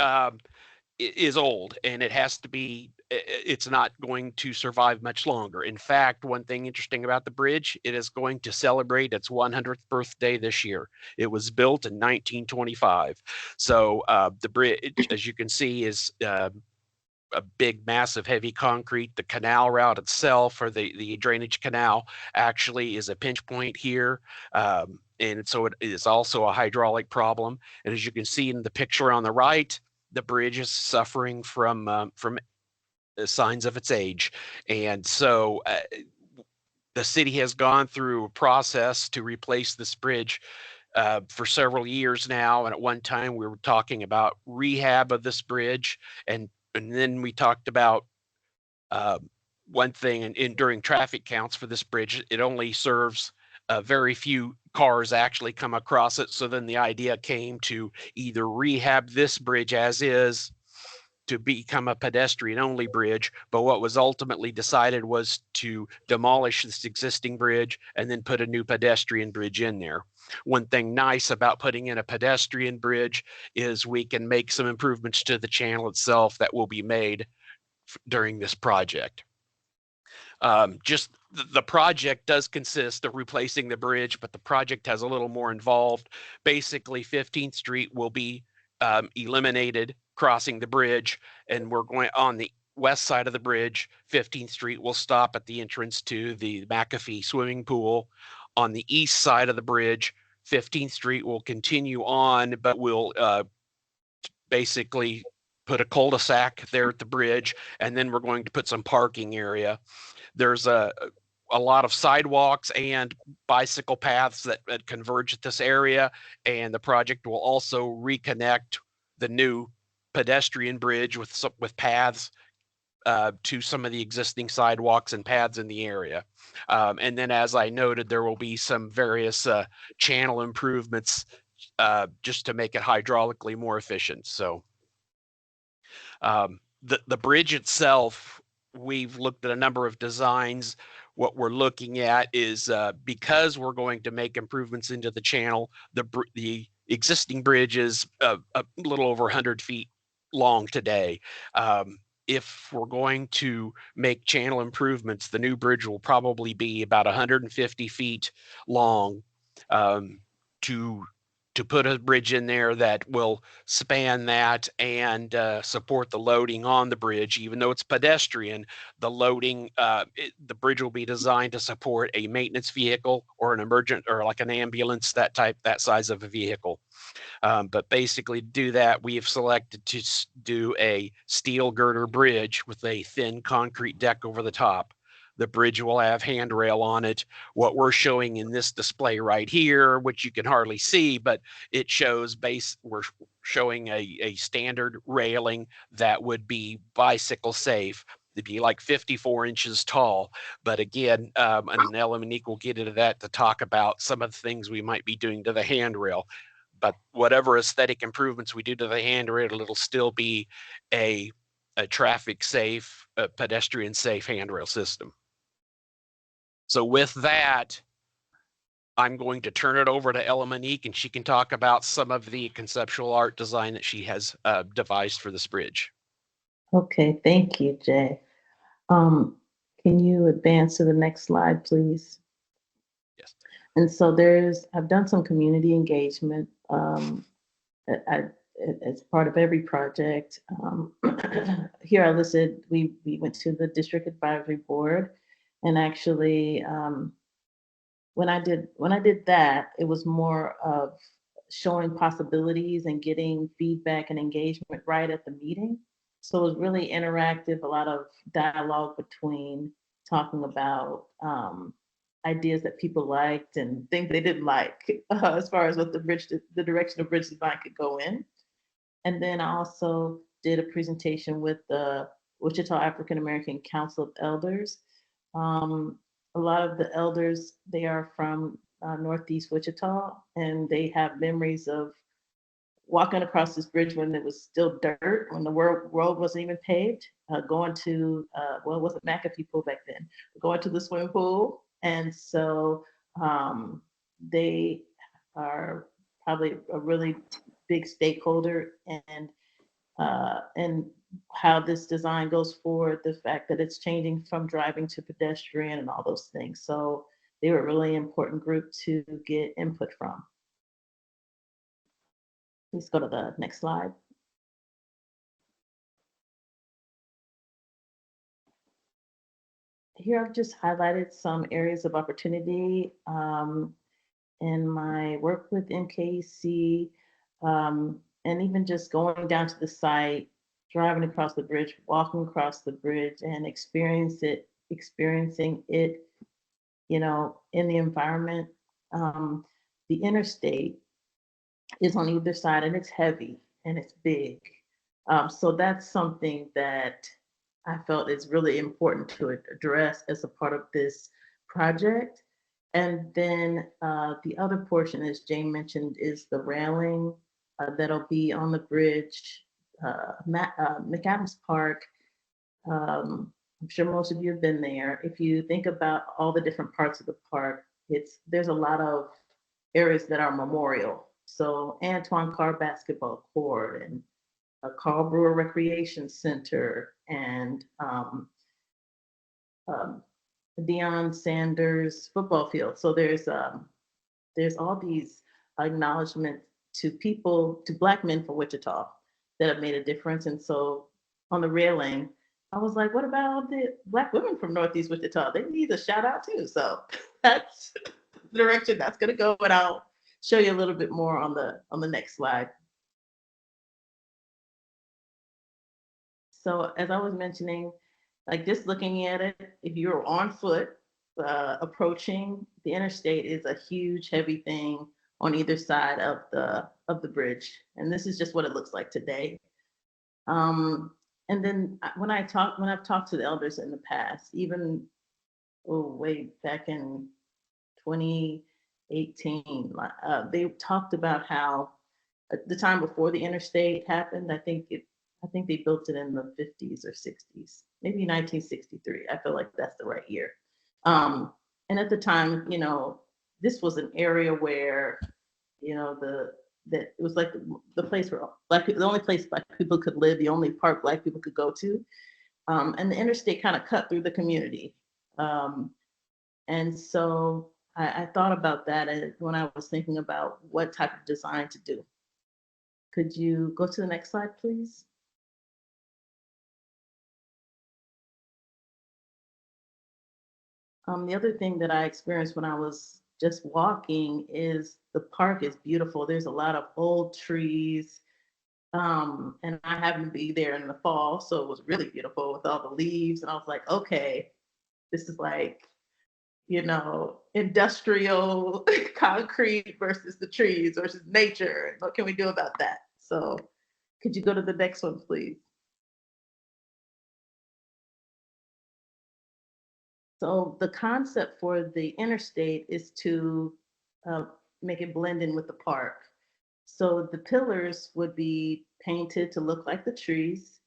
is old, and it has to be, it's not going to survive much longer. In fact, one thing interesting about the bridge, it is going to celebrate its 100th birthday this year. It was built in 1925. So the bridge, as you can see, is a big, massive, heavy concrete. The canal route itself, or the drainage canal, actually is a pinch point here. And so it is also a hydraulic problem. And as you can see in the picture on the right, the bridge is suffering from signs of its age. And so the city has gone through a process to replace this bridge for several years now. And at one time we were talking about rehab of this bridge. And then we talked about one thing, during traffic counts for this bridge, it only serves very few cars actually come across it. So then the idea came to either rehab this bridge as is to become a pedestrian only bridge. But what was ultimately decided was to demolish this existing bridge and then put a new pedestrian bridge in there. One thing nice about putting in a pedestrian bridge is we can make some improvements to the channel itself that will be made during this project. Just the project does consist of replacing the bridge, but the project has a little more involved. Basically, 15th Street will be eliminated crossing the bridge, and we're going on the west side of the bridge. 15th Street will stop at the entrance to the McAfee swimming pool. On the east side of the bridge, 15th Street will continue on, but will basically put a cul-de-sac there at the bridge, and then we're going to put some parking area. There's a lot of sidewalks and bicycle paths that converge at this area, and the project will also reconnect the new pedestrian bridge with paths to some of the existing sidewalks and paths in the area. And then, as I noted, there will be some various channel improvements just to make it hydraulically more efficient. So the bridge itself, we've looked at a number of designs. What we're looking at is because we're going to make improvements into the channel, the existing bridge is a little over 100 feet long today. if we're going to make channel improvements, the new bridge will probably be about 150 feet long. To put a bridge in there that will span that and support the loading on the bridge, even though it's pedestrian, the loading, the bridge will be designed to support a maintenance vehicle or an emergent or like an ambulance, that size of a vehicle. But basically to do that, we have selected to do a steel girder bridge with a thin concrete deck over the top. The bridge will have handrail on it. What we're showing in this display right here, which you can hardly see, but it shows we're showing a standard railing that would be bicycle safe. It'd be like 54 inches tall. But again, and Ella Monique will get into that to talk about some of the things we might be doing to the handrail. But whatever aesthetic improvements we do to the handrail, it'll still be a traffic safe, pedestrian safe handrail system. So with that, I'm going to turn it over to Ella Monique, and she can talk about some of the conceptual art design that she has devised for this bridge. Okay, thank you, Jay. Can you advance to the next slide, please? Yes. And so I've done some community engagement as part of every project. Here I listed, we went to the district advisory board, and actually when I did that, it was more of showing possibilities and getting feedback and engagement right at the meeting. So it was really interactive, a lot of dialogue between talking about ideas that people liked and things they didn't like, as far as what the direction of bridge design could go in. And then I also did a presentation with the Wichita African American Council of Elders. A lot of the elders, they are from Northeast Wichita, and they have memories of walking across this bridge when it was still dirt, when the road wasn't even paved, going to, well, it wasn't McAfee Pool back then, going to the swimming pool. And so they are probably a really big stakeholder and how this design goes forward, the fact that it's changing from driving to pedestrian and all those things. So they were a really important group to get input from. Please go to the next slide. Here I've just highlighted some areas of opportunity in my work with MKC, and even just going down to the site, driving across the bridge, walking across the bridge, and experiencing it, you know, in the environment. The interstate is on either side, and it's heavy and it's big. So that's something that I felt is really important to address as a part of this project. And then the other portion, as Jane mentioned, is the railing that'll be on the bridge. McAdams Park, I'm sure most of you have been there. If you think about all the different parts of the park, there's a lot of areas that are memorial. So Antoine Carr Basketball Court and Carl Brewer Recreation Center and Deion Sanders football field. So there's all these acknowledgments to people, to Black men from Wichita that have made a difference. And so on the railing, I was like, what about the Black women from Northeast Wichita? They need a shout out too. So that's the direction that's gonna go, and I'll show you a little bit more on the next slide. So as I was mentioning, like just looking at it, if you're on foot, approaching the interstate is a huge, heavy thing on either side of the bridge. And this is just what it looks like today. And then when I've talked to the elders in the past, even way back in 2018, they talked about how at the time before the interstate happened, I think they built it in the 50s or 60s, maybe 1963. I feel like that's the right year. And at the time, you know, this was an area where, you know, that it was like the place where the only place Black people could live, the only park Black people could go to. And the interstate kind of cut through the community. And so I thought about that when I was thinking about what type of design to do. Could you go to the next slide, please? The other thing that I experienced when I was just walking is the park is beautiful. There's a lot of old trees. And I happened to be there in the fall, so it was really beautiful with all the leaves. And I was like, okay, this is like, industrial concrete versus the trees versus nature. What can we do about that? So could you go to the next one, please? So the concept for the interstate is to make it blend in with the park. So the pillars would be painted to look like the trees,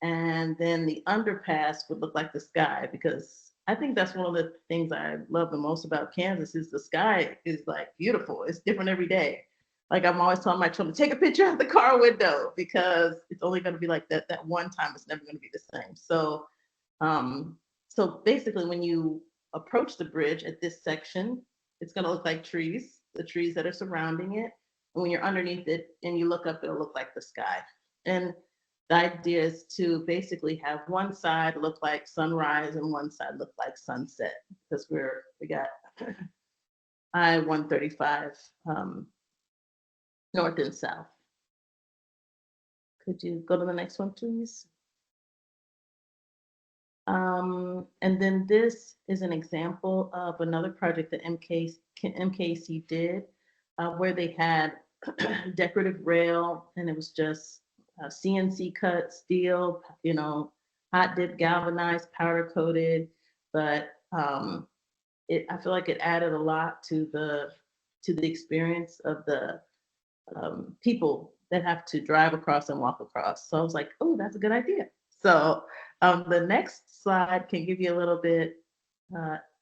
and then the underpass would look like the sky, because I think that's one of the things I love the most about Kansas is the sky is like beautiful. It's different every day. Like I'm always telling my children, take a picture of the car window because it's only going to be like that one time. It's never going to be the same. So basically when you approach the bridge at this section, it's going to look like trees, the trees that are surrounding it. And when you're underneath it and you look up, it'll look like the sky. And the idea is to basically have one side look like sunrise and one side look like sunset, because we got I-135 north and south. Could you go to the next one, please? And then this is an example of another project that MKC did, where they had decorative rail, and it was just CNC cut steel, hot dip galvanized, powder coated, but I feel like it added a lot to the experience of the people that have to drive across and walk across. So I was like, oh, that's a good idea. So the next slide can give you a little bit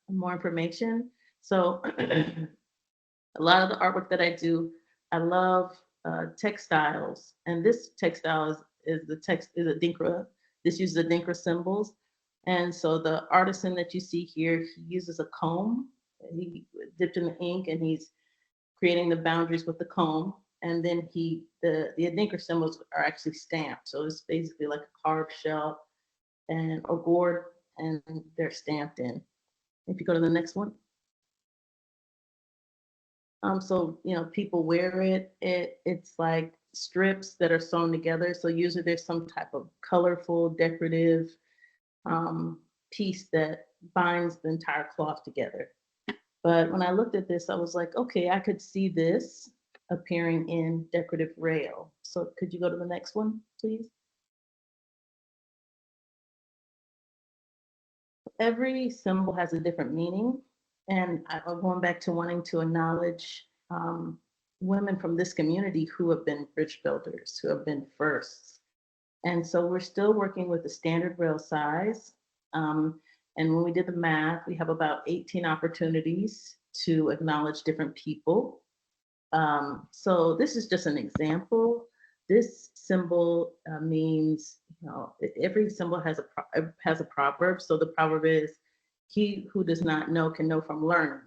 more information. So a lot of the artwork that I do, I love textiles, and this textile is a Dinkra. This uses the Dinkra symbols, and so the artisan that you see here, he uses a comb. He dipped in the ink, and he's creating the boundaries with the comb. And then the Dinkra symbols are actually stamped, so it's basically like a carved shell and a gourd, and they're stamped in. If you go to the next one. So people wear it. It's like strips that are sewn together. So usually there's some type of colorful, decorative piece that binds the entire cloth together. But when I looked at this, I was like, okay, I could see this appearing in decorative rail. So could you go to the next one, please? Every symbol has a different meaning. And I'm going back to wanting to acknowledge women from this community who have been bridge builders, who have been firsts. And so we're still working with the standard rail size. And when we did the math, we have about 18 opportunities to acknowledge different people. So this is just an example. This symbol means, every symbol has a proverb. So the proverb is, he who does not know can know from learning.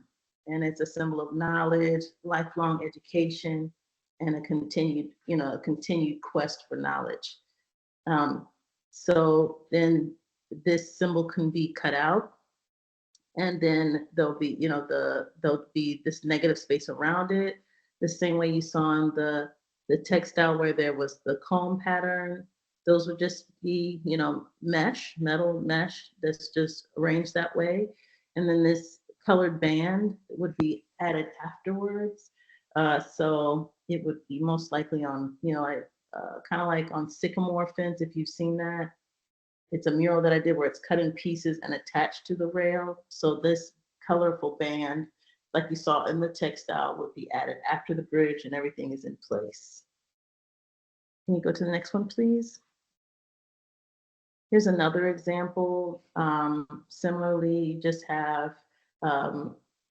And it's a symbol of knowledge, lifelong education, and a continued quest for knowledge. So then this symbol can be cut out, and then there'll be, there'll be this negative space around it. The same way you saw in the textile where there was the comb pattern. Those would just be, metal mesh that's just arranged that way. And then this colored band would be added afterwards. So it would be most likely on, kind of like on sycamore fence, if you've seen that. It's a mural that I did where it's cut in pieces and attached to the rail. So this colorful band, like you saw in the textile, would be added after the bridge and everything is in place. Can you go to the next one, please? Here's another example. Similarly, you just have,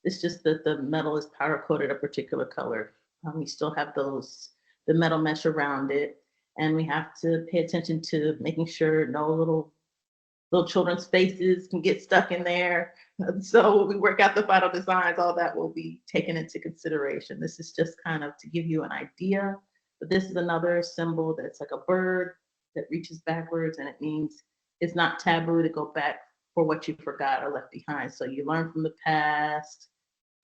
it's just that the metal is powder coated a particular color. You still have the metal mesh around it. And we have to pay attention to making sure no little little children's faces can get stuck in there. So when we work out the final designs, all that will be taken into consideration. This is just kind of to give you an idea, but this is another symbol that's like a bird that reaches backwards, and it means it's not taboo to go back for what you forgot or left behind. So you learn from the past,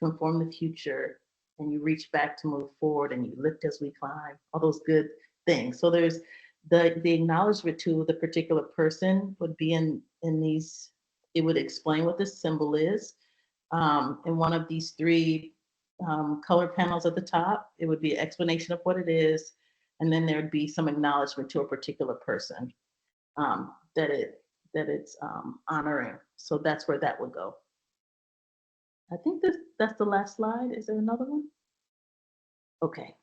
inform the future, and you reach back to move forward, and you lift as we climb, all those good things. So there's the acknowledgement to the particular person would be in these, it would explain what this symbol is. In one of these three color panels at the top, it would be an explanation of what it is, and then there'd be some acknowledgement to a particular person that it's honoring. So that's where that would go. I think that's the last slide. Is there another one? Okay.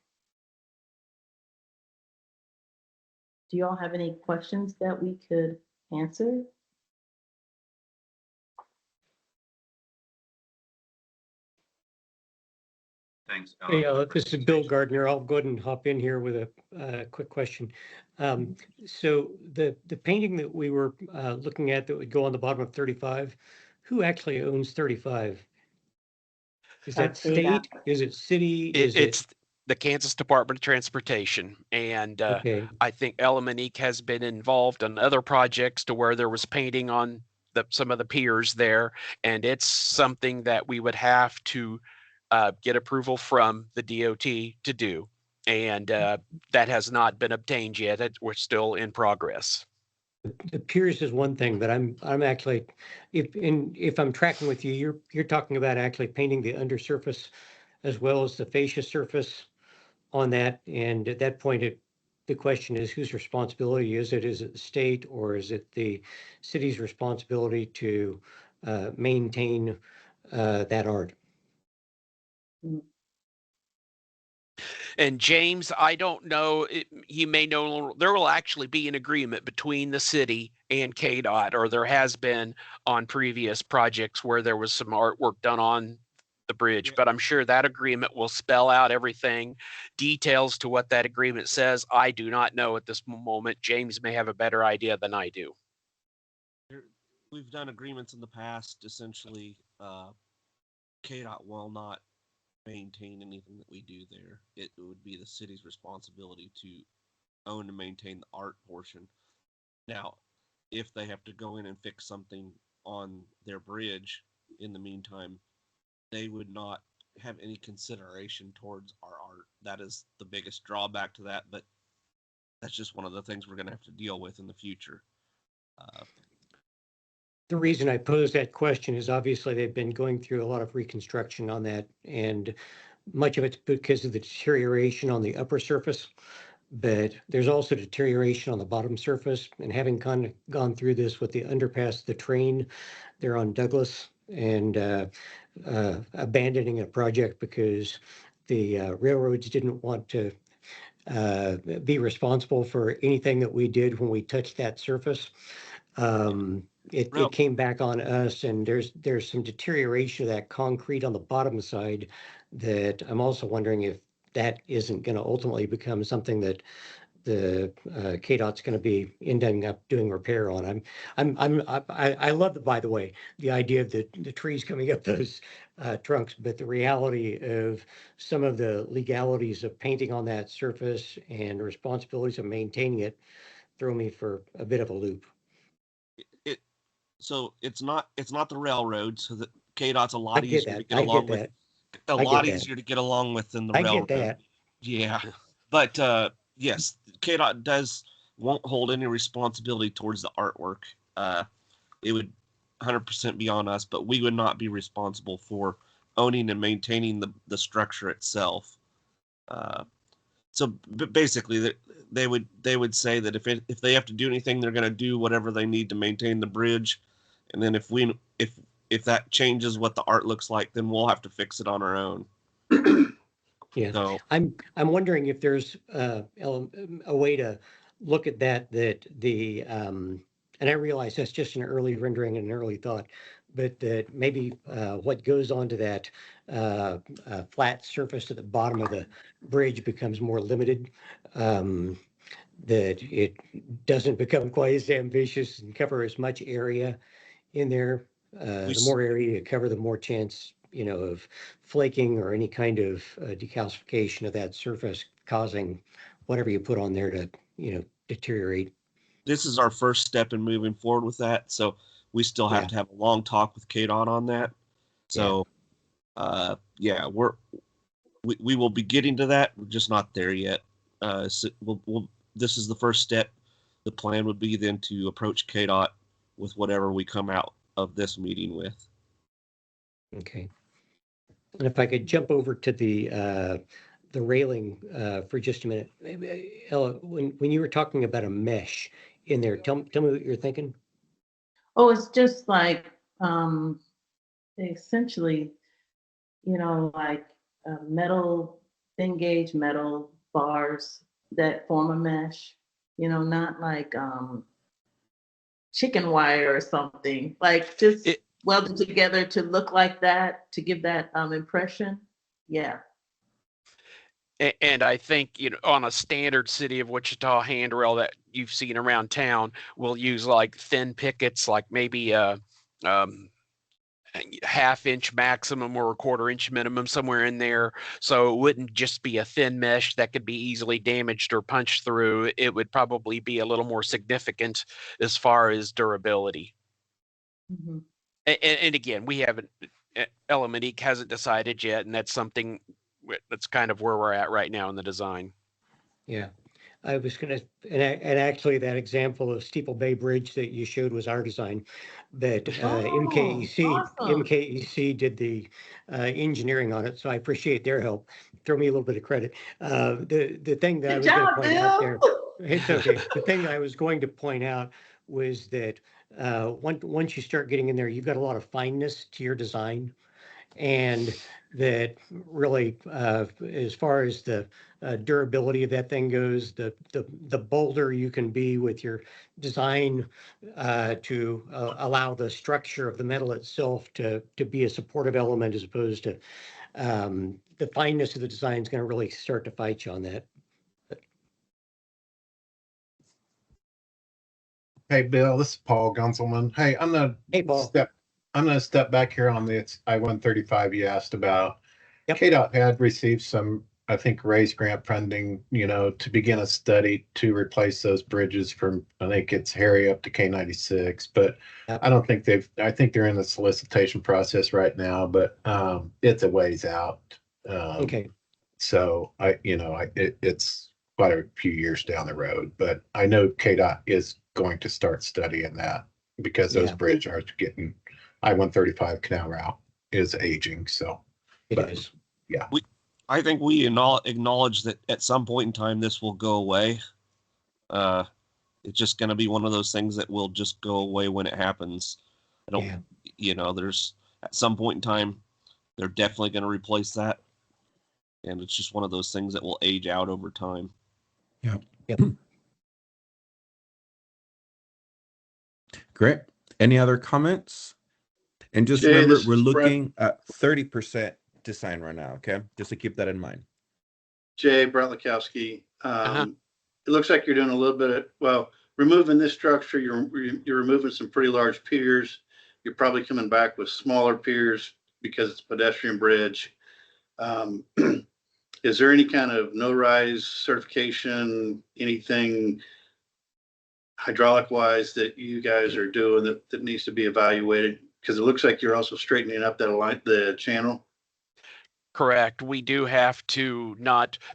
Do you all have any questions that we could answer? Thanks. Hey, this is Bill Gardner. I'll go ahead and hop in here with a quick question. So the painting that we were looking at that would go on the bottom of 35, who actually owns 35? Is that state? Is it city? It's the Kansas Department of Transportation. And okay. I think Elamonique has been involved on other projects to where there was painting on some of the piers there. And it's something that we would have to get approval from the DOT to do. And that has not been obtained yet. We're still in progress. The piers is one thing, but I'm actually, if I'm tracking with you, you're talking about actually painting the undersurface as well as the fascia surface on that. And at that point, the question is whose responsibility is it? Is it the state or is it the city's responsibility to maintain that art? And James, I don't know, he may know, there will actually be an agreement between the city and KDOT, or there has been on previous projects where there was some artwork done on the bridge, but I'm sure that agreement will spell out everything. Details to what that agreement says, I do not know at this moment. James may have a better idea than I do. We've done agreements in the past. Essentially, KDOT will not maintain anything that we do there. It would be the city's responsibility to own and maintain the art portion. Now, if they have to go in and fix something on their bridge in the meantime, they would not have any consideration towards our art. That is the biggest drawback to that, but that's just one of the things we're going to have to deal with in the future. The reason I posed that question is obviously they've been going through a lot of reconstruction on that, and much of it's because of the deterioration on the upper surface, but there's also deterioration on the bottom surface. And having kind of gone through this with the underpass, the train there on Douglas, and abandoning a project because the railroads didn't want to be responsible for anything that we did when we touched that surface. It came back on us, and there's some deterioration of that concrete on the bottom side that I'm also wondering if that isn't going to ultimately become something that the KDOT's going to be ending up doing repair on. I love, by the way, the idea of the trees coming up those trunks, but the reality of some of the legalities of painting on that surface and responsibilities of maintaining it throw me for a bit of a loop. So it's not the railroad, so that KDOT's a lot easier to get I along get with. that. A lot easier to get along with than the railroad. I get that. Yeah, but yes, KDOT won't hold any responsibility towards the artwork. It would 100% be on us, but we would not be responsible for owning and maintaining the structure itself. So basically, they would say that if they have to do anything, they're going to do whatever they need to maintain the bridge, and then if that changes what the art looks like, then we'll have to fix it on our own. Yeah, so I'm wondering if there's a way to look at that the and I realize that's just an early rendering and an early thought, but that maybe what goes onto that flat surface at the bottom of the bridge becomes more limited. that it doesn't become quite as ambitious and cover as much area in there. The more area you cover, the more chance, of flaking or any kind of decalcification of that surface causing whatever you put on there to, deteriorate. This is our first step in moving forward with that. So we still have to have a long talk with KDOT on that. So, we will be getting to that. We're just not there yet. So this is the first step. The plan would be then to approach KDOT with whatever we come out of this meeting with. Okay. And if I could jump over to the railing for just a minute, Ella, when you were talking about a mesh in there, tell me what you're thinking. Oh, it's just like essentially, like metal, thin gauge metal bars that form a mesh. Not like chicken wire or something. Like just welded together to look like that, to give that impression. Yeah. And I think, on a standard City of Wichita handrail that you've seen around town, we'll use like thin pickets, like maybe half-inch maximum or a quarter-inch minimum, somewhere in there. So it wouldn't just be a thin mesh that could be easily damaged or punched through. It would probably be a little more significant as far as durability. Mm-hmm. And again, we haven't, Element Inc. hasn't decided yet, and that's something that's kind of where we're at right now in the design. Yeah. I was going to, and actually that example of Steeple Bay Bridge that you showed was our design, but MKEC did the engineering on it, so I appreciate their help. Throw me a little bit of credit. The thing that I was going to point out there, it's okay. The thing I was going to point out was that once you start getting in there, you've got a lot of fineness to your design. And that really, as far as the durability of that thing goes, the bolder you can be with your design to allow the structure of the metal itself to be a supportive element, as opposed to the fineness of the design is going to really start to fight you on that. Hey, Bill, this is Paul Gunselman. Hey, I'm going to step back here on the I-135 you asked about. Yep. KDOT had received some, I think, raised grant funding, to begin a study to replace those bridges from, I think it's Harry up to K96, but yep. I think they're in the solicitation process right now, but it's a ways out. Okay. So it's quite a few years down the road, but I know KDOT is going to start studying that because those bridges are getting, I-135 canal route is aging. So it is. Yeah. I think we acknowledge that at some point in time, this will go away. It's just going to be one of those things that will just go away when it happens. There's at some point in time, they're definitely going to replace that. And it's just one of those things that will age out over time. Yeah. Yep. Great. Any other comments? And just Jay, remember, we're looking at 30% design right now, okay? Just to keep that in mind. Jay, Brent Lekowski. It looks like you're doing a little bit of, removing this structure, you're removing some pretty large piers. You're probably coming back with smaller piers because it's a pedestrian bridge. Is there any kind of no-rise certification, anything hydraulic-wise that you guys are doing that needs to be evaluated? Because it looks like you're also straightening up the channel. Correct. We do have to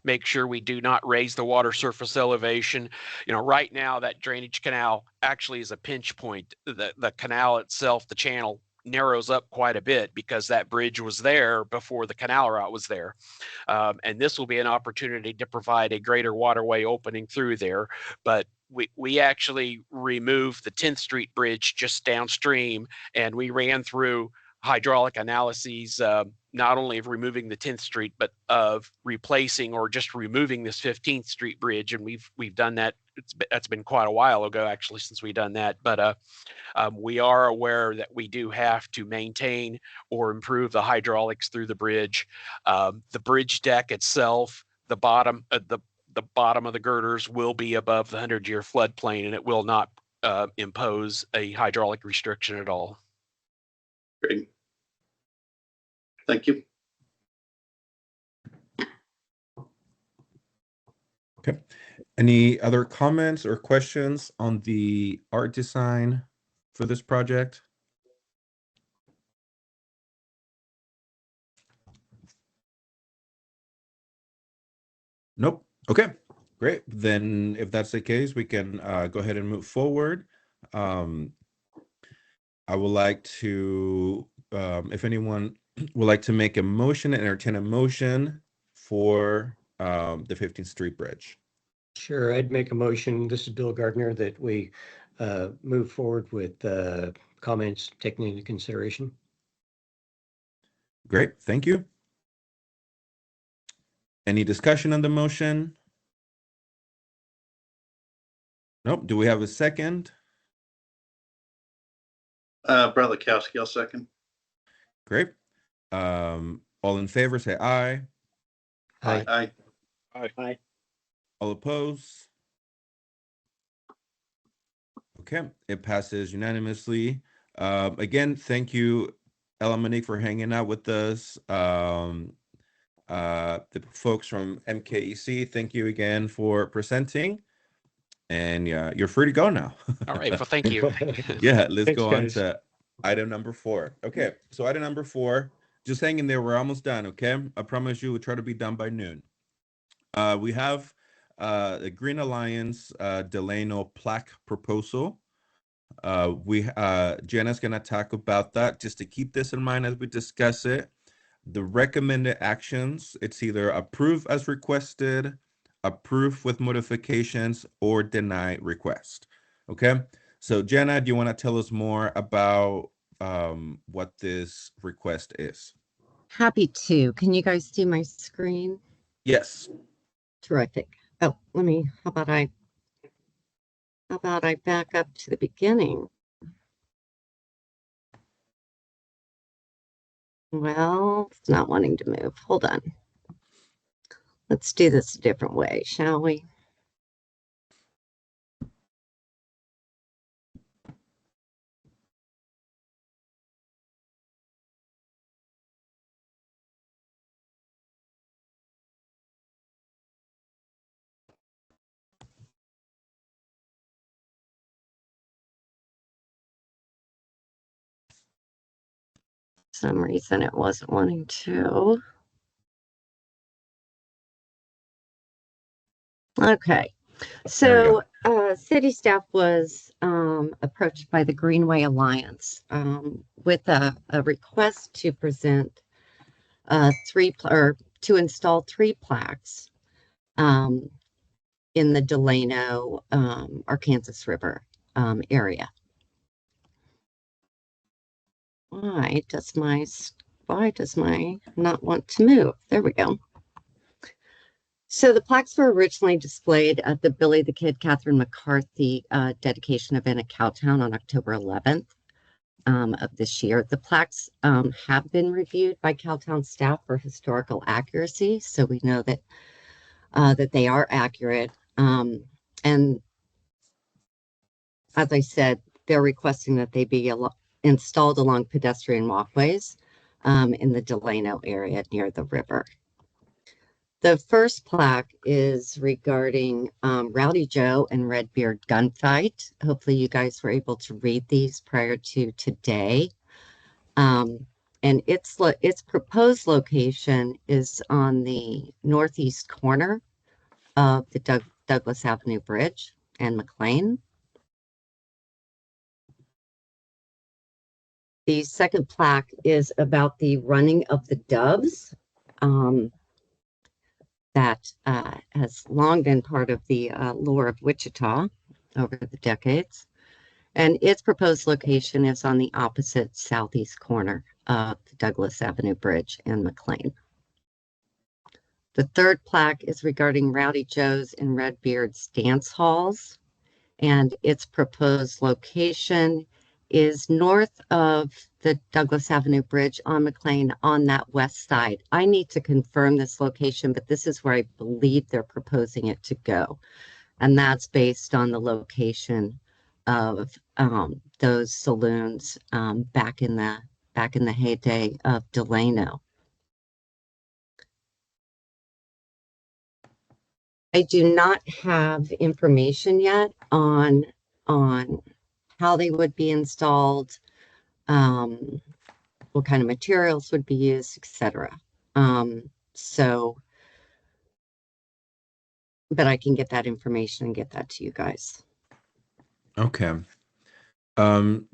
make sure we do not raise the water surface elevation. Right now that drainage canal actually is a pinch point. The canal itself, the channel, narrows up quite a bit because that bridge was there before the canal route was there. And this will be an opportunity to provide a greater waterway opening through there. But we actually removed the 10th Street Bridge just downstream, and we ran through hydraulic analyses, not only of removing the 10th Street, but of replacing or just removing this 15th Street Bridge. And we've done that. That's been quite a while ago, actually, since we've done that. But we are aware that we do have to maintain or improve the hydraulics through the bridge. The bridge deck itself, the bottom, the bottom of the girders will be above the 100-year floodplain, and it will not impose a hydraulic restriction at all. Great. Thank you. Okay. Any other comments or questions on the art design for this project? Nope. Okay, great. Then if that's the case, we can go ahead and move forward. I would like to, if anyone would like to make a motion, entertain a motion for the 15th Street Bridge. Sure, I'd make a motion. This is Bill Gardner, that we move forward with comments taken into consideration. Great, thank you. Any discussion on the motion? Nope. Do we have a second? Brett Lekowski, I'll second. Great. All in favor, say aye. Aye. Aye. Aye. Aye. All opposed? Okay, it passes unanimously. Again, thank you, Ella Monique, for hanging out with us. The folks from MKEC, thank you again for presenting. And yeah, you're free to go now. All right, well, thank you. Yeah, let's Thanks, go on guys. to item number 4. Okay, so item number 4, just hang in there. We're almost done, okay? I promise you we'll try to be done by noon. We have the Green Alliance Delano plaque proposal. Jenna's gonna talk about that. Just to keep this in mind as we discuss it, the recommended actions, it's either approve as requested, approve with modifications, or deny request. Okay, so Jenna, do you want to tell us more about what this request is? Happy to. Can you guys see my screen? Yes. Terrific. Oh, how about I back up to the beginning? Well, it's not wanting to move. Hold on. Let's do this a different way, shall we? For some reason it wasn't wanting to. Okay, so city staff was approached by the Greenway Alliance with a request to present to install 3 plaques in the Delano, Arkansas River area. Why does my not want to move? There we go. So the plaques were originally displayed at the Billy the Kid Catherine McCarthy dedication event at Cowtown on October 11th of this year. The plaques have been reviewed by Cowtown staff for historical accuracy, so we know that that they are accurate. And as I said, they're requesting that they be installed along pedestrian walkways in the Delano area near the river. The first plaque is regarding Rowdy Joe and Redbeard gunfight. Hopefully you guys were able to read these prior to today. And its proposed location is on the northeast corner of the Douglas Avenue Bridge and McLean. The second plaque is about the running of the doves. That has long been part of the lore of Wichita over the decades. And its proposed location is on the opposite southeast corner of the Douglas Avenue Bridge and McLean. The third plaque is regarding Rowdy Joe's and Redbeard's dance halls, and its proposed location is north of the Douglas Avenue Bridge on McLean on that west side. I need to confirm this location, but this is where I believe they're proposing it to go. And that's based on the location of those saloons back in the heyday of Delano. I do not have information yet on how they would be installed, what kind of materials would be used, etc. So, but I can get that information and get that to you guys. Okay.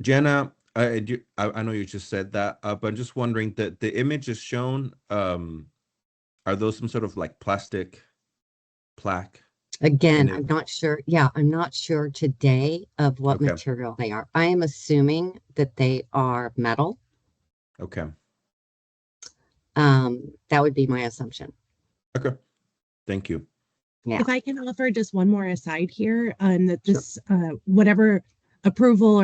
Jenna, I know you just said that, but I'm just wondering that the images shown, are those some sort of like plastic plaque? Again, I'm not sure. Yeah, I'm not sure today of what material they are. I am assuming that they are metal. Okay. That would be my assumption. Okay. Thank you. Yeah. If I can offer just one more aside here, that this whatever approval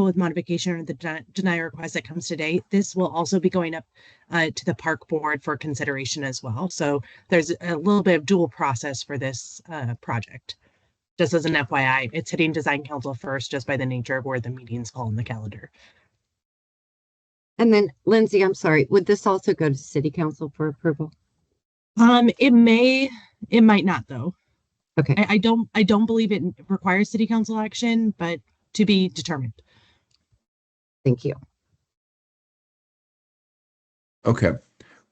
with modification or the deny request that comes today, this will also be going up to the park board for consideration as well. So there's a little bit of dual process for this project. Just as an FYI, it's hitting design council first, just by the nature of where the meetings fall in the calendar. And then, Lindsay, I'm sorry, would this also go to city council for approval? It might not though. Okay. I don't believe it requires city council action, but to be determined. Thank you. Okay.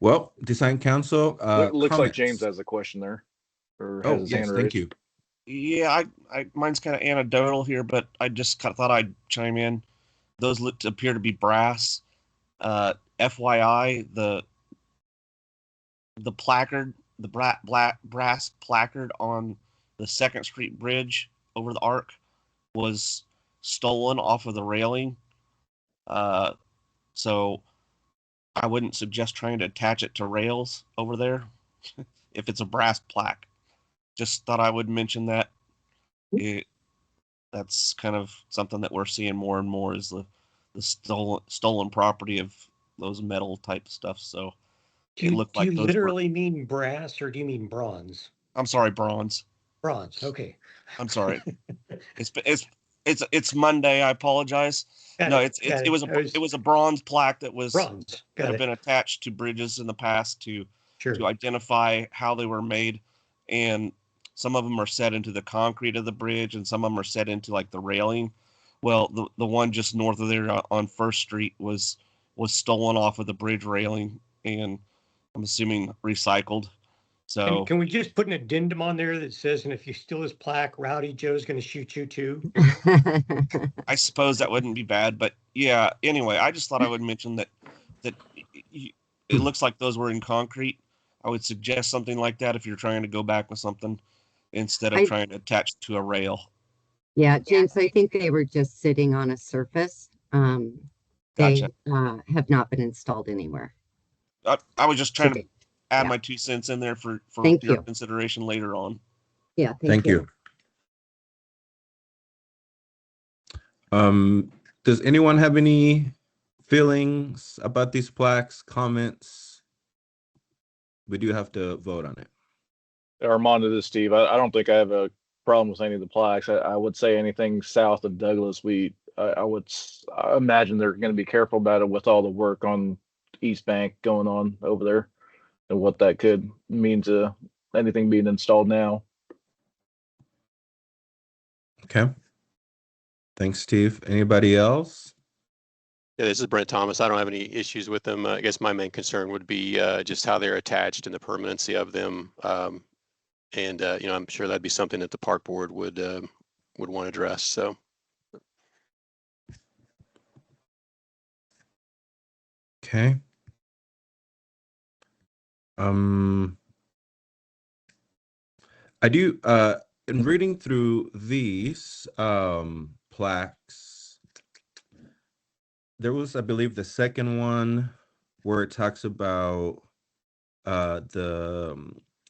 Well, design council. Looks like James has a question there, or has his hand raised. Thank you. Yeah, mine's kind of anecdotal here, but I just thought I'd chime in. Those appear to be brass. FYI, the placard, the brass placard on the 2nd Street Bridge over the Arc was stolen off of the railing. So I wouldn't suggest trying to attach it to rails over there if it's a brass plaque. Just thought I would mention that. That's kind of something that we're seeing more and more, is the stolen property of those metal type stuff. So do you literally mean brass, or do you mean bronze? I'm sorry, bronze. Bronze. Okay. I'm sorry. It's Monday. I apologize. It was a bronze plaque that had been attached to bridges in the past to identify how they were made, and some of them are set into the concrete of the bridge, and some of them are set into like the railing. Well, the one just north of there on 1st Street was stolen off of the bridge railing, and I'm assuming recycled. So can we just put an addendum on there that says, and if you steal his plaque, Rowdy Joe's going to shoot you too? I suppose that wouldn't be bad, but yeah. Anyway, I just thought I would mention that it looks like those were in concrete. I would suggest something like that if you're trying to go back with something instead of trying to attach to a rail. Yeah, James, I think they were just sitting on a surface. They have not been installed anywhere. I was just trying to add my 2 cents in there for your consideration later on. Yeah, thank you. Does anyone have any feelings about these plaques, comments? We do have to vote on it. Armando, this is Steve. I don't think I have a problem with any of the plaques. I would say anything south of Douglas, I imagine they're going to be careful about it with all the work on East Bank going on over there, and what that could mean to anything being installed now. Okay. Thanks, Steve. Anybody else? Yeah, this is Brent Thomas. I don't have any issues with them. I guess my main concern would be just how they're attached and the permanency of them. And I'm sure that'd be something that the park board would want to address. So. Okay. I do in reading through these plaques, there was, I believe, the second one where it talks about the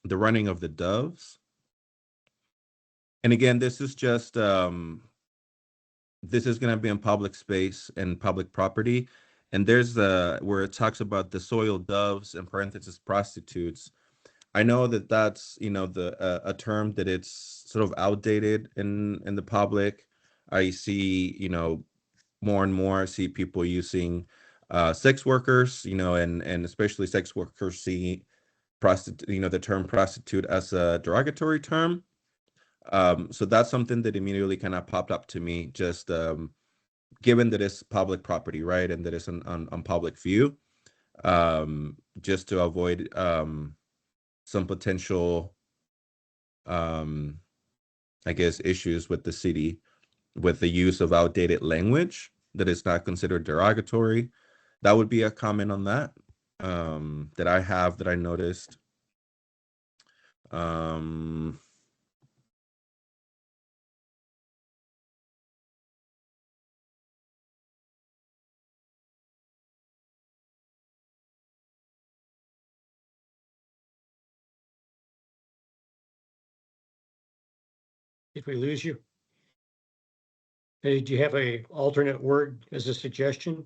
running of the doves. And again, this is just this is going to be in public space and public property. And there's where it talks about the soil doves, in parentheses, prostitutes. I know that that's, a term that it's sort of outdated in the public. I see, more and more, I see people using sex workers, and especially sex workers see prostitute, the term prostitute as a derogatory term. So that's something that immediately kind of popped up to me, just given that it's public property, right, and that it's on public view, just to avoid some potential, I guess, issues with the city with the use of outdated language that is not considered derogatory. That would be a comment on that that I noticed. Did we lose you? Did you have a alternate word as a suggestion?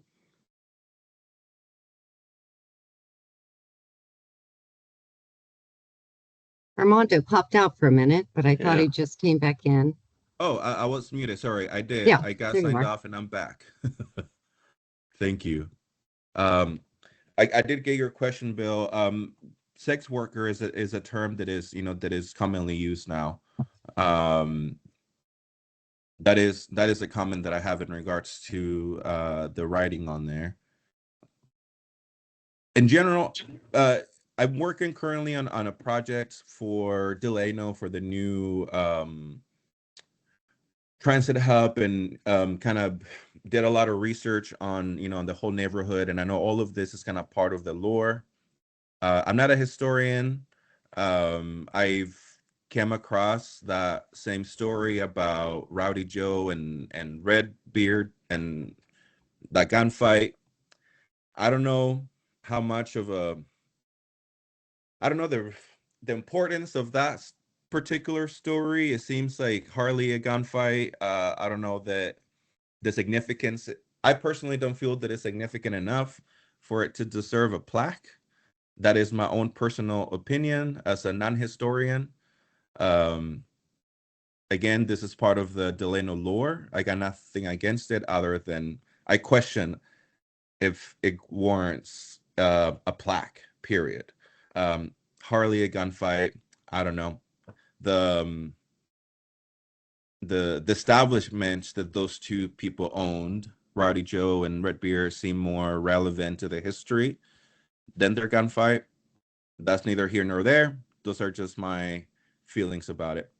Armando popped out for a minute, but I thought he just came back in. Oh, I was muted. Sorry, I did. Yeah, I got there you signed are. off and I'm back. Thank you. I did get your question, Bill. Sex worker is a term that is, that is commonly used now. That is a comment that I have in regards to the writing on there. In general, I'm working currently on a project for Delano for the new transit hub, and kind of did a lot of research on, on the whole neighborhood. And I know all of this is kind of part of the lore. I'm not a historian. I've came across that same story about Rowdy Joe and Redbeard and that gunfight. I don't know how much of I don't know the importance of that particular story. It seems like hardly a gunfight. I don't know that the significance. I personally don't feel that it's significant enough for it to deserve a plaque. That is my own personal opinion as a non-historian. Again, this is part of the Delano lore. I got nothing against it other than I question if it warrants a plaque, period. Hardly a gunfight. I don't know. The establishments that those two people owned, Rowdy Joe and Redbeard, seem more relevant to the history than their gunfight. That's neither here nor there. Those are just my feelings about it.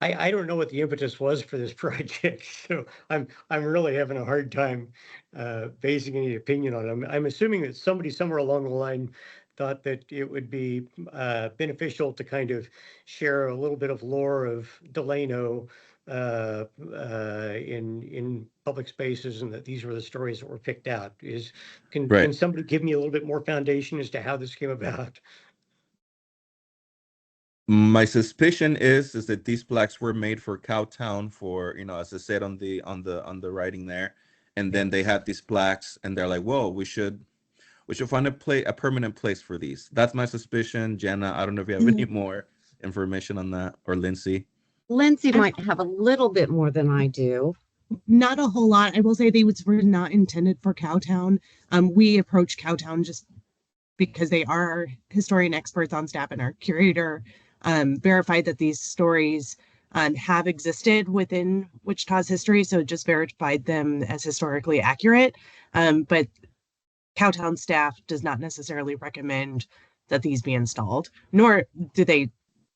I don't know what the impetus was for this project, so I'm really having a hard time basing any opinion on it. I'm assuming that somebody somewhere along the line thought that it would be beneficial to kind of share a little bit of lore of Delano in public spaces, and that these were the stories that were picked out. Can somebody give me a little bit more foundation as to how this came about? My suspicion is that these plaques were made for Cowtown for, as I said on the writing there, and then they had these plaques and they're like, whoa, we should find a permanent place for these. That's my suspicion. Jenna, I don't know if you have any more information on that, or Lindsay. Lindsay might have a little bit more than I do. Not a whole lot. I will say they were not intended for Cowtown. We approached Cowtown just because they are our historian experts on staff, and our curator verified that these stories have existed within Wichita's history, so it just verified them as historically accurate. But Cowtown staff does not necessarily recommend that these be installed, nor do they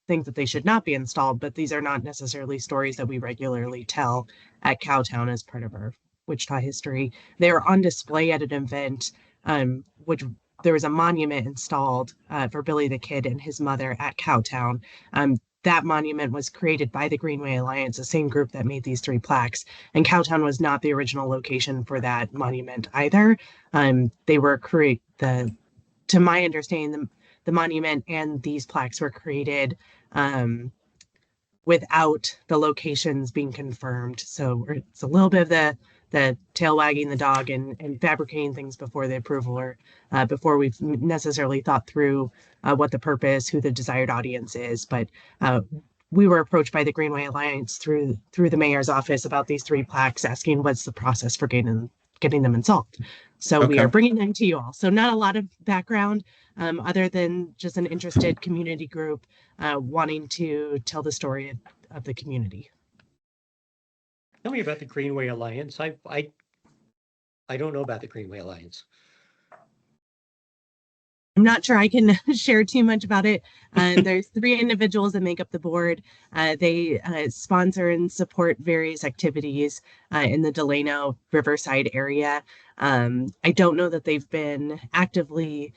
think that they should not be installed, but these are not necessarily stories that we regularly tell at Cowtown as part of our Wichita history. They were on display at an event, which there was a monument installed for Billy the Kid and his mother at Cowtown. That monument was created by the Greenway Alliance, the same group that made these three plaques. And Cowtown was not the original location for that monument either. They were to my understanding, the monument and these plaques were created without the locations being confirmed. So it's a little bit of the tail wagging the dog and fabricating things before the approval or before we've necessarily thought through what the purpose, who the desired audience is. But we were approached by the Greenway Alliance through the mayor's office about these 3 plaques, asking what's the process for getting them installed. So we are bringing them to you all. So not a lot of background other than just an interested community group wanting to tell the story of the community. Tell me about the Greenway Alliance. I don't know about the Greenway Alliance. I'm not sure I can share too much about it. There's 3 individuals that make up the board. They sponsor and support various activities in the Delano Riverside area. I don't know that they've been actively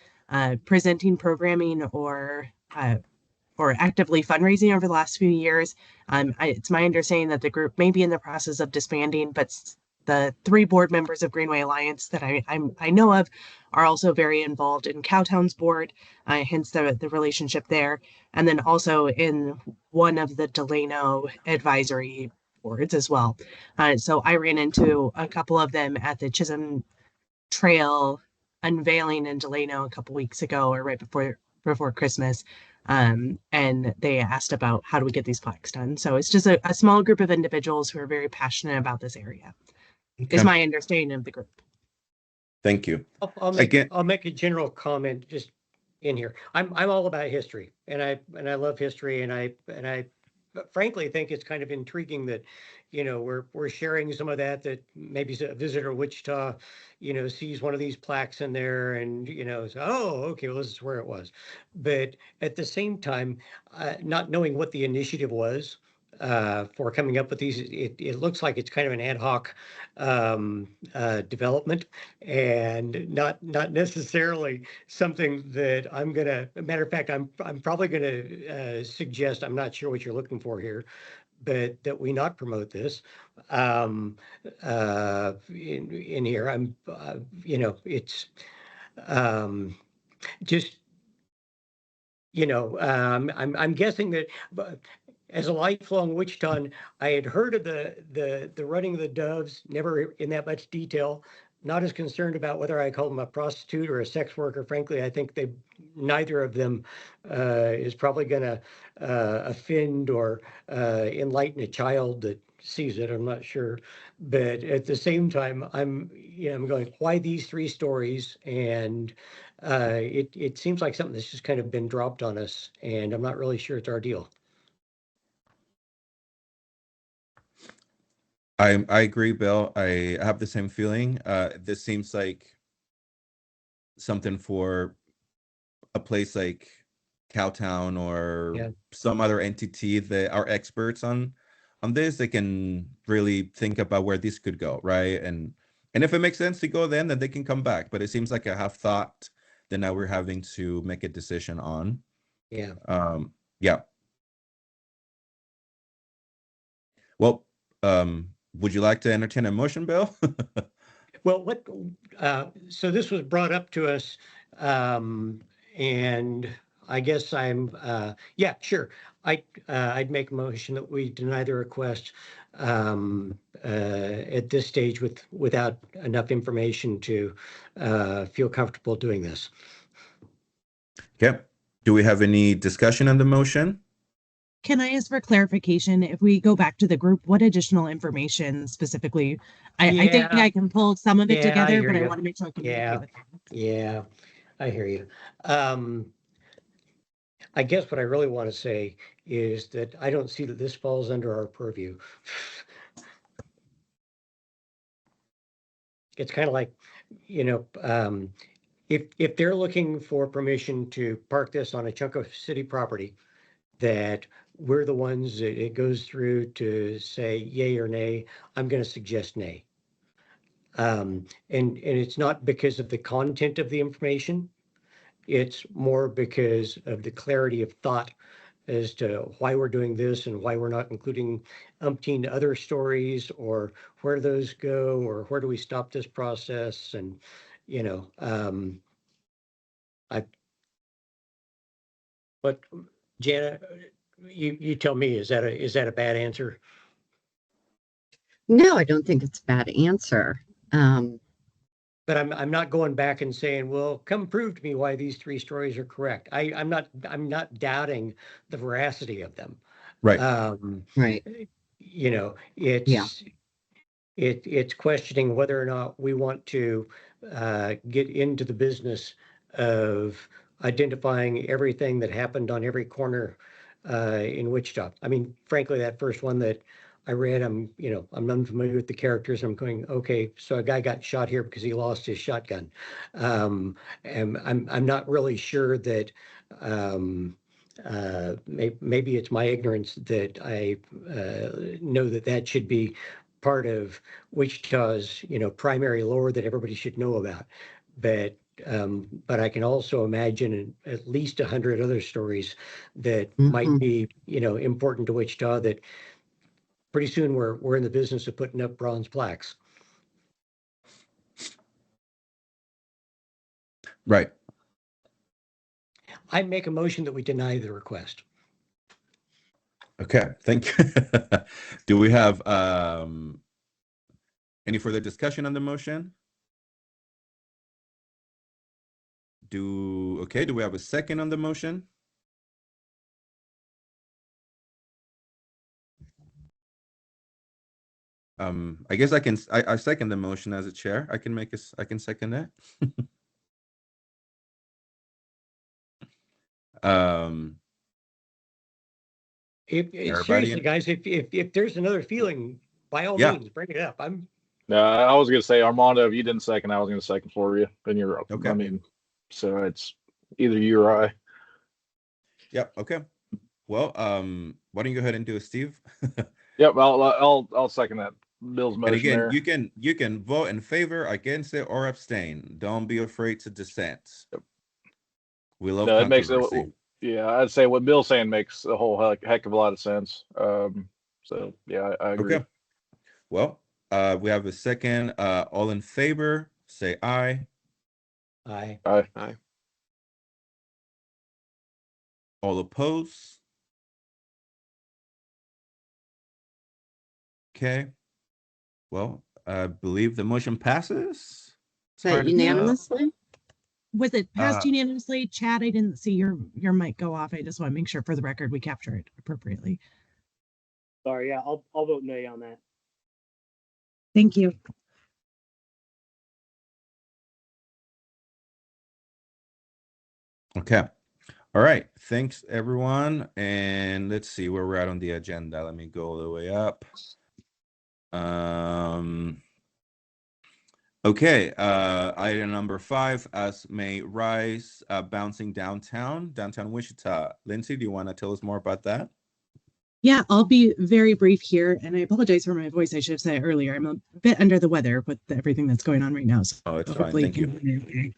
presenting programming or actively fundraising over the last few years. It's my understanding that the group may be in the process of disbanding, but the 3 board members of Greenway Alliance that I know of are also very involved in Cowtown's board, hence the relationship there, and then also in one of the Delano advisory boards as well. So I ran into a couple of them at the Chisholm Trail unveiling in Delano a couple weeks ago, or right before Christmas. And they asked about how do we get these plaques done. So it's just a small group of individuals who are very passionate about this area. Is my understanding of the group. Thank you. I'll make a general comment just in here. I'm all about history, and I love history, and I frankly think it's kind of intriguing that, we're sharing some of that maybe a visitor to Wichita, sees one of these plaques in there and, says, oh, okay, well, this is where it was. But at the same time, not knowing what the initiative was for coming up with these, it looks like it's kind of an ad hoc development and not necessarily something that I'm gonna. Matter of fact, I'm probably gonna suggest. I'm not sure what you're looking for here, but that we not promote this in here. I'm it's just I'm guessing that. As a lifelong Wichitan, I had heard of the running of the doves, never in that much detail. Not as concerned about whether I call them a prostitute or a sex worker. Frankly, I think neither of them is probably going to offend or enlighten a child that sees it. I'm not sure, but at the same time, I'm going, why these 3 stories? And it seems like something that's just kind of been dropped on us, and I'm not really sure it's our deal. I agree, Bill. I have the same feeling. This seems like something for a place like Cowtown or some other entity that are experts on this. They can really think about where this could go, right? And if it makes sense to go, then they can come back. But it seems like a half thought that now we're having to make a decision on. Yeah. Yeah. Well, would you like to entertain a motion, Bill? Well, so this was brought up to us, and I guess yeah, sure. I'd make a motion that we deny the request at this stage without enough information to feel comfortable doing this. Okay. Do we have any discussion on the motion? Can I ask for clarification? If we go back to the group, what additional information specifically? I think I can pull some of it together, but I want to make sure I communicate with them. Yeah, I hear you. I guess what I really want to say is that I don't see that this falls under our purview. It's kind of like, if they're looking for permission to park this on a chunk of city property, that we're the ones that it goes through to say yay or nay. I'm going to suggest nay. And it's not because of the content of the information. It's more because of the clarity of thought as to why we're doing this and why we're not including umpteen other stories, or where those go, or where do we stop this process. And, but Janet, You tell me, is that a bad answer? No, I don't think it's a bad answer. But I'm not going back and saying, well, come prove to me why these 3 stories are correct. I'm not doubting the veracity of them. Right. Right. You know, it's questioning whether or not we want to get into the business of identifying everything that happened on every corner in Wichita. I mean, frankly, that first one that I read, I'm unfamiliar with the characters. I'm going, okay, so a guy got shot here because he lost his shotgun. And I'm not really sure that maybe it's my ignorance that I know that should be part of Wichita's, primary lore that everybody should know about. But I can also imagine at least 100 other stories that might be, important to Wichita that pretty soon we're in the business of putting up bronze plaques. Right. I make a motion that we deny the request. Okay, thank you. Do we have any further discussion on the motion? Do we have a second on the motion? I guess I second the motion as a chair. I can second it. Seriously, guys, if there's another feeling, by all means, bring it up. No, I was gonna say, Armando, if you didn't second, I was gonna second for you. Then you're okay. I mean, so it's either you or I. Yep. Okay. Well, why don't you go ahead and do it, Steve? Yep. I'll second that Bill's motion. And again, there. you can vote in favor, against it, or abstain. Don't be afraid to dissent. Yep. We love controversy. Yeah, I'd say what Bill's saying makes a whole heck of a lot of sense. So yeah, I agree. Okay. Well, we have a second. All in favor, say aye. Aye. Aye. Aye. All opposed? Okay. Well, I believe the motion passes. Is that unanimously? Was it passed unanimously? Chad, I didn't see your mic go off. I just want to make sure for the record we capture it appropriately. Sorry, yeah, I'll vote nay on that. Thank you. Okay. All right. Thanks, everyone. And let's see where we're at on the agenda. Let me go all the way up. Okay. Item number 5, as may rise, bouncing downtown Wichita. Lindsay, do you want to tell us more about that? Yeah, I'll be very brief here, and I apologize for my voice. I should have said it earlier. I'm a bit under the weather with everything that's going on right now. So it's fine. Thank you.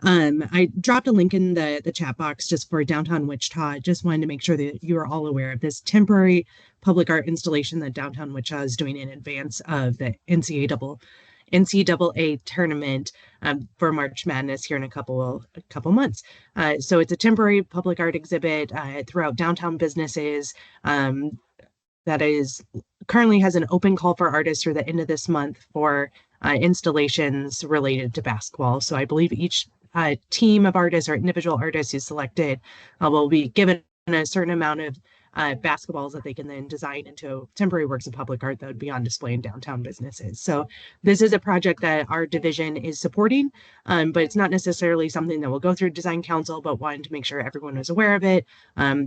I dropped a link in the chat box just for downtown Wichita. Just wanted to make sure that you are all aware of this temporary public art installation that downtown Wichita is doing in advance of the NCAA tournament for March Madness here in a couple months. So it's a temporary public art exhibit throughout downtown businesses that is currently has an open call for artists through the end of this month for installations related to basketball. So I believe each team of artists or individual artists who's selected will be given a certain amount of basketballs that they can then design into temporary works of public art that would be on display in downtown businesses. So this is a project that our division is supporting, but it's not necessarily something that will go through design council, but wanted to make sure everyone was aware of it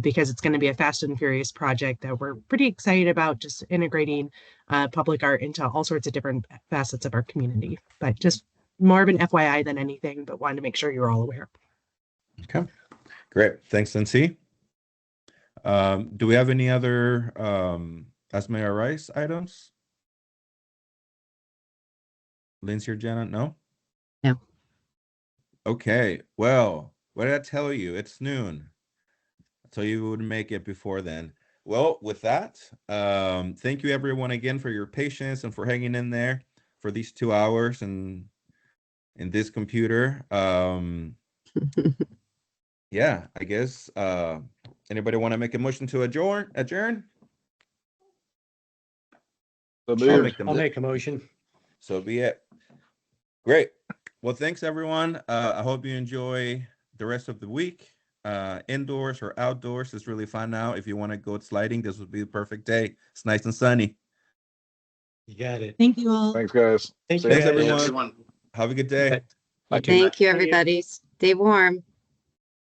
because it's going to be a fast and furious project that we're pretty excited about, just integrating public art into all sorts of different facets of our community. But just more of an FYI than anything, but wanted to make sure you're all aware. Okay, great. Thanks, Lindsay. Do we have any other as may arise items? Lindsay or Jenna? No? No. Okay. Well, what did I tell you? It's noon. I told you we would make it before then. Well, with that, thank you everyone again for your patience and for hanging in there for these 2 hours and in this computer. Yeah, I guess Anybody want to make a motion to adjourn? I'll make a motion. So be it. Great. Well, thanks everyone. I hope you enjoy the rest of the week. Indoors or outdoors is really fun now. If you want to go sliding, this would be the perfect day. It's nice and sunny. You got it. Thank you all. Thanks, guys. Thanks, Thanks guys. everyone. Have a good day. Thank you, everybody. Stay warm.